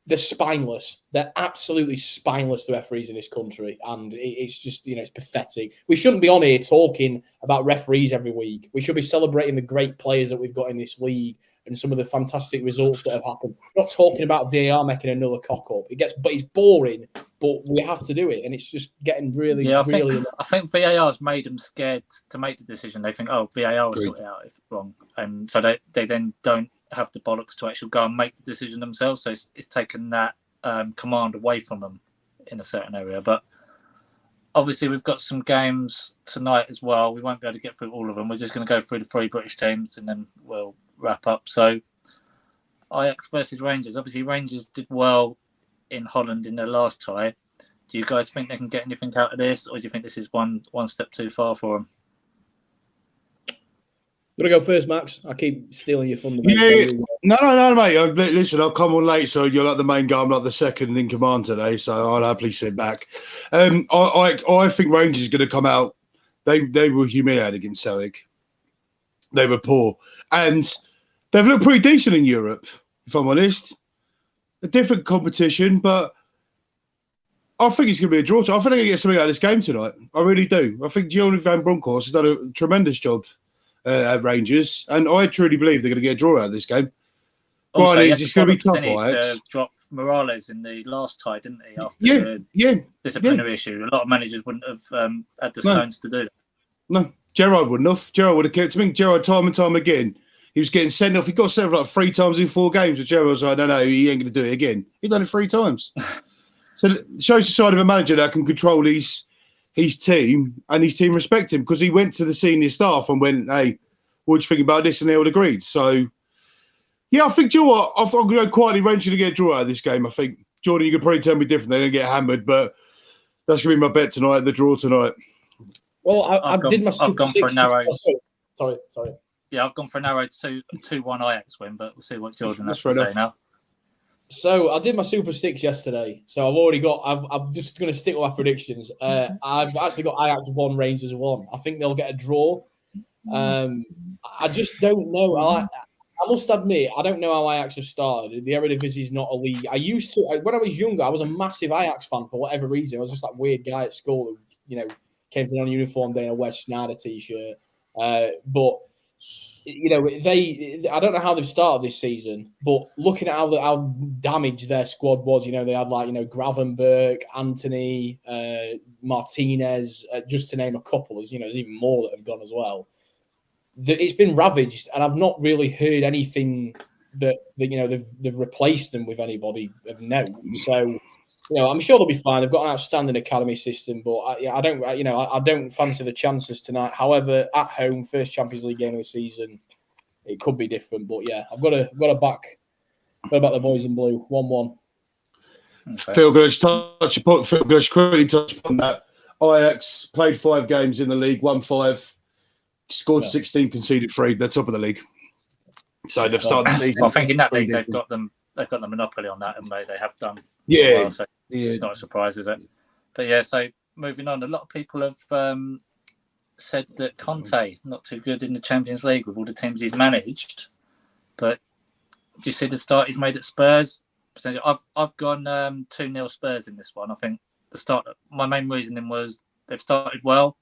they're spineless. They're absolutely spineless, the referees in this country. And it's just, it's pathetic. We shouldn't be on here talking about referees every week. We should be celebrating the great players that we've got in this league and some of the fantastic results that have happened. We're not talking about VAR making another cock-up. But it's boring, but we have to do it. And it's just getting really, I think VAR's made them scared to make the decision. They think, VAR will sort it out if it's wrong. And so they then don't have the bollocks to actually go and make the decision themselves. So it's taken that command away from them in a certain area. But obviously we've got some games tonight as well. We won't be able to get through all of them. We're just going to go through the 3 British teams and then we'll wrap up. So Ajax versus Rangers. Obviously Rangers did well in Holland in their last tie. Do you guys think they can get anything out of this, or do you think this is one step too far for them? You want to go first, Max? I keep stealing your thunder. Yeah. No, mate. Listen, I've come on late, so you're like the main guy. I'm like the second in command today, so I'll happily sit back. I think Rangers are going to come out. They were humiliated against Celtic. They were poor, and they've looked pretty decent in Europe, if I'm honest. A different competition, but I think it's going to be a draw. I think they're going to get something out of this game tonight. I really do. I think Giovanni Van Bronckhorst has done a tremendous job at Rangers, and I truly believe they're going to get a draw out of this game. Also, it's going to be tough. To drop Morales in the last tie, didn't he? After the disciplinary issue, a lot of managers wouldn't have had the stones to do that. No, Gerrard wouldn't have. Gerrard would have kept him. Gerrard, time and time again, he was getting sent off. He got sent off like 3 times in 4 games. But Gerrard was like, no, he ain't going to do it again. He's done it 3 times. So it shows the side of a manager that can control his team, and his team respect him, because he went to the senior staff and went, hey, what do you think about this? And they all agreed. So, yeah, I think, you know what? I'm going to go quietly. Rangers to get a draw out of this game. I think, Jordan, you could probably tell me different. They're going to get hammered, but that's going to be my bet tonight, the draw tonight. Well, I did my Super 6. For a narrow. Sorry. Yeah, I've gone for a narrow 2-1 Ajax win, but we'll see what Jordan has to say now. So I did my Super 6 yesterday. So I've already got. I'm just going to stick with my predictions. I've actually got Ajax 1, Rangers 1. I think they'll get a draw. I just don't know. I must admit, I don't know how Ajax have started. The Eredivisie is not a league. I used to, when I was younger, I was a massive Ajax fan for whatever reason. I was just that weird guy at school who, came to non-uniform day in a Wes Sneijder t-shirt. But I don't know how they've started this season, but looking at how damaged their squad was, they had Gravenberg, Anthony, Martinez, just to name a couple. There's even more that have gone as well. It's been ravaged, and I've not really heard anything that they've replaced them with anybody of note. So I'm sure they'll be fine. They've got an outstanding academy system, but I don't fancy the chances tonight. However, at home, first Champions League game of the season, it could be different. But yeah, I've got to back the boys in blue. 1-1. Okay. Phil Gledge quickly touch upon that. Ajax played 5 games in the league, won 5, scored 16, conceded 3. They're top of the league. So they've started the season. Well, I think in that league they've got the monopoly on that, and they have done. Yeah, well, so not a surprise, is it? But yeah, so moving on, a lot of people have said that Conte not too good in the Champions League with all the teams he's managed. But do you see the start he's made at Spurs? I've gone 2-0 Spurs in this one. I think the start. My main reasoning was they've started well.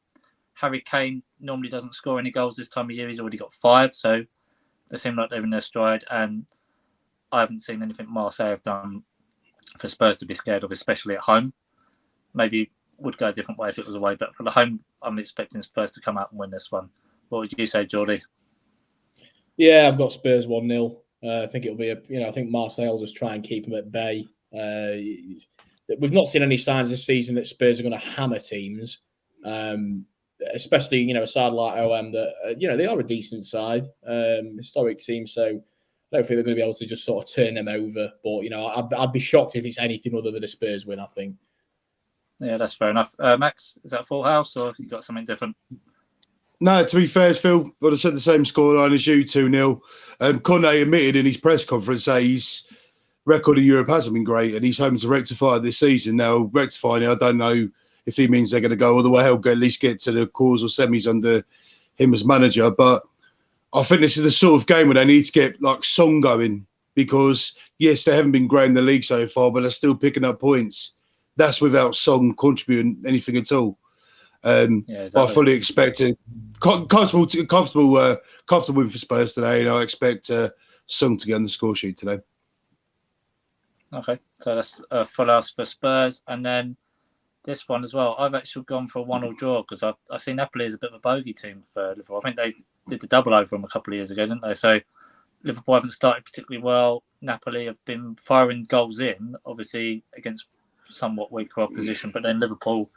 Harry Kane normally doesn't score any goals this time of year. He's already got 5, so they seem like they're in their stride. And I haven't seen anything Marseille have done for Spurs to be scared of, especially at home. Maybe would go a different way if it was away, but for the home, I'm expecting Spurs to come out and win this one. What would you say, Geordie? Yeah, I've got Spurs 1-0. I think it'll be I think Marseille will just try and keep them at bay. We've not seen any signs this season that Spurs are going to hammer teams, especially a side like OM that they are a decent side, historic team. So I don't think they're going to be able to just sort of turn them over. But I'd be shocked if it's anything other than a Spurs win, I think. Yeah, that's fair enough. Max, is that full house or you got something different? No, to be fair, Phil, would have said the same scoreline as you, 2-0. Conte admitted in his press conference that his record in Europe hasn't been great and he's hoping to rectify it this season. Now, rectifying it, I don't know if he means they're going to go all the way or at least get to the quarters or semis under him as manager. But I think this is the sort of game where they need to get like Song going because, yes, they haven't been great in the league so far, but they're still picking up points. That's without Song contributing anything at all. Exactly. I fully expect a comfortable win for Spurs today, and I expect Song to get on the score sheet today. Okay, so that's a full house for Spurs, and then this one as well. I've actually gone for a 1-1 draw because I see Napoli as a bit of a bogey team for Liverpool. I think they did the double over them a couple of years ago, didn't they? So Liverpool haven't started particularly well. Napoli have been firing goals in, obviously against somewhat weaker opposition, but then Liverpool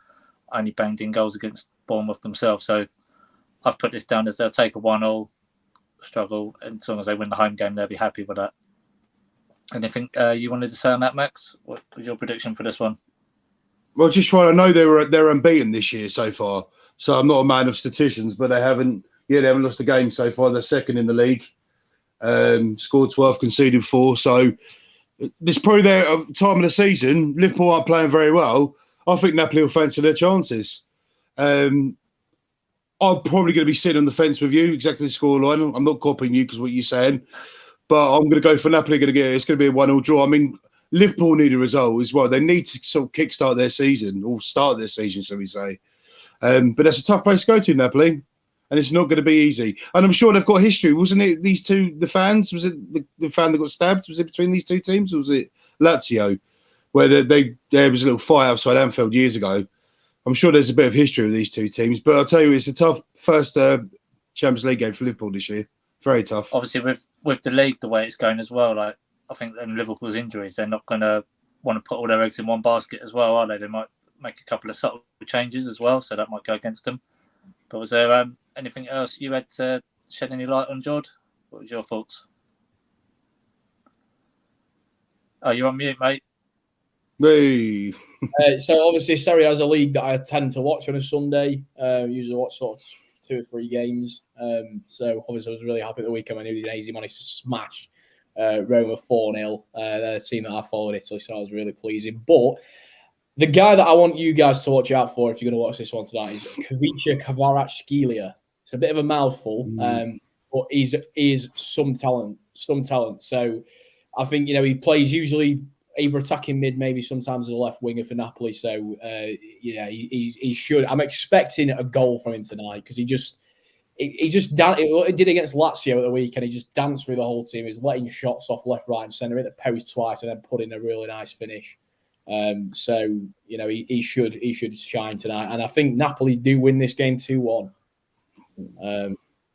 only banged in goals against Bournemouth themselves. So I've put this down as they'll take a 1-0 struggle, and as long as they win the home game, they'll be happy with that. Anything you wanted to say on that, Max? What was your prediction for this one? Well, just trying to know they're unbeaten this year so far. So I'm not a man of statistics, but they haven't lost a game so far. They're second in the league. Scored 12, conceded 4. So this probably their time of the season. Liverpool aren't playing very well. I think Napoli will fancy their chances. I'm probably going to be sitting on the fence with you, exactly the scoreline. I'm not copying you because what you're saying. But I'm going to go for Napoli. It's going to be a 1-0 draw. I mean, Liverpool need a result as well. They need to sort of kickstart their season, or start their season, shall we say. But that's a tough place to go to, Napoli. And it's not going to be easy. And I'm sure they've got history. Wasn't it these two, the fans? Was it the fan that got stabbed? Was it between these two teams? Or was it Lazio? Where there was a little fight outside Anfield years ago. I'm sure there's a bit of history with these two teams. But I'll tell you, it's a tough first Champions League game for Liverpool this year. Very tough. Obviously, with the league the way it's going as well, like I think in Liverpool's injuries, they're not going to want to put all their eggs in one basket as well, are they? They might make a couple of subtle changes as well, so that might go against them. But was there anything else you had to shed any light on, Jord? What was your thoughts? Oh, you're on mute, mate. Hey. So obviously, Serie A is a league that I tend to watch on a Sunday. Usually watch sort of 2 or 3 games. So obviously, I was really happy at the weekend when Udinese managed to smash Roma 4-0. They're a team that I followed in Italy, so I was really pleasing. But the guy that I want you guys to watch out for if you're going to watch this one tonight is Kvicha Kvaratskhelia. It's a bit of a mouthful, but he's some talent. So I think, he plays usually either attacking mid, maybe sometimes as a left winger for Napoli. So, he should. I'm expecting a goal from him tonight because he did against Lazio at the weekend. He just danced through the whole team. He's letting shots off left, right, and centre, hit the post twice, and then put in a really nice finish. So he should shine tonight, and I think Napoli do win this game 2-1.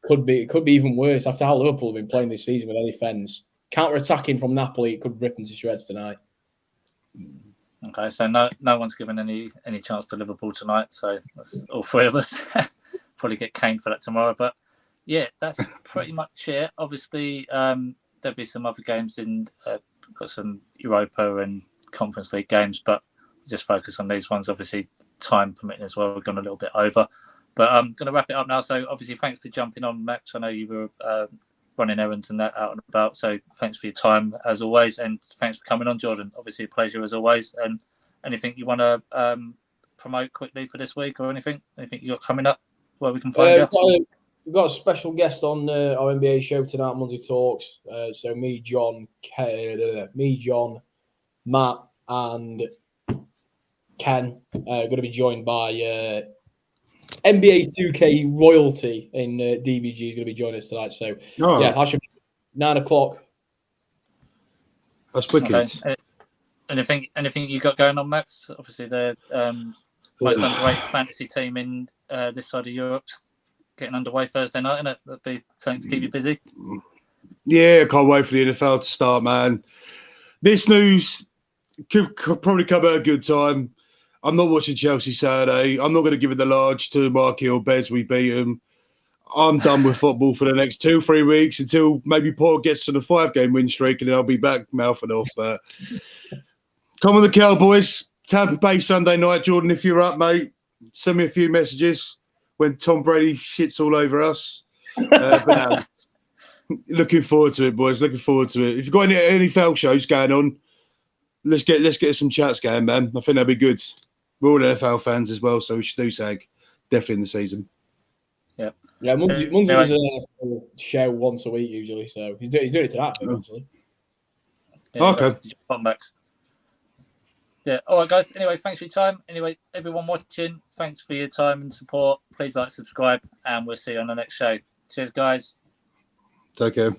Could be even worse after how Liverpool have been playing this season with their defence. Counter-attacking from Napoli, it could rip them to shreds tonight. Okay, so no one's given any chance to Liverpool tonight. So that's all 3 of us. Probably get caned for that tomorrow, but yeah, that's pretty much it. Obviously, there'll be some other games in. Got some Europa and Conference League games, but just focus on these ones. Obviously, time permitting as well. We've gone a little bit over, but I'm going to wrap it up now. So obviously, thanks for jumping on, Max. I know you were running running errands and that out and about. So thanks for your time as always, and thanks for coming on, Jordan. Obviously a pleasure as always. And anything you want to promote quickly for this week or anything you got coming up where we can find you? We've got a special guest on our NBA show tonight, Monday Talks. So me, John, Matt, and Ken are going to be joined by NBA 2K royalty in DBG is going to be joining us tonight. So yeah, that should be 9 o'clock. That's wicked. Okay. Anything you got going on, Max? Obviously, the most underrated fantasy team in this side of Europe's getting underway Thursday night, isn't it? That'd be something to keep you busy. Yeah, I can't wait for the NFL to start, man. This news could probably come at a good time. I'm not watching Chelsea Saturday. I'm not going to give it the large to Marky or Bez. We beat them. I'm done with football for the next 2-3 weeks until maybe Paul gets to the 5-game win streak, and then I'll be back mouthing off. Come on, the Cowboys. Tampa Bay Sunday night. Jordan, if you're up, mate, send me a few messages when Tom Brady shits all over us. But no, looking forward to it, boys. Looking forward to it. If you've got any NFL shows going on, let's get some chats going, man. I think that'd be good. We're all NFL fans as well, so we should do SAG definitely in the season. Yeah, Munzie does an NFL show once a week usually, so he's doing it tonight, I think, actually. Yeah, okay. Yeah. All right, guys. Anyway, thanks for your time. Anyway, everyone watching, thanks for your time and support. Please like, subscribe, and we'll see you on the next show. Cheers, guys. Take care.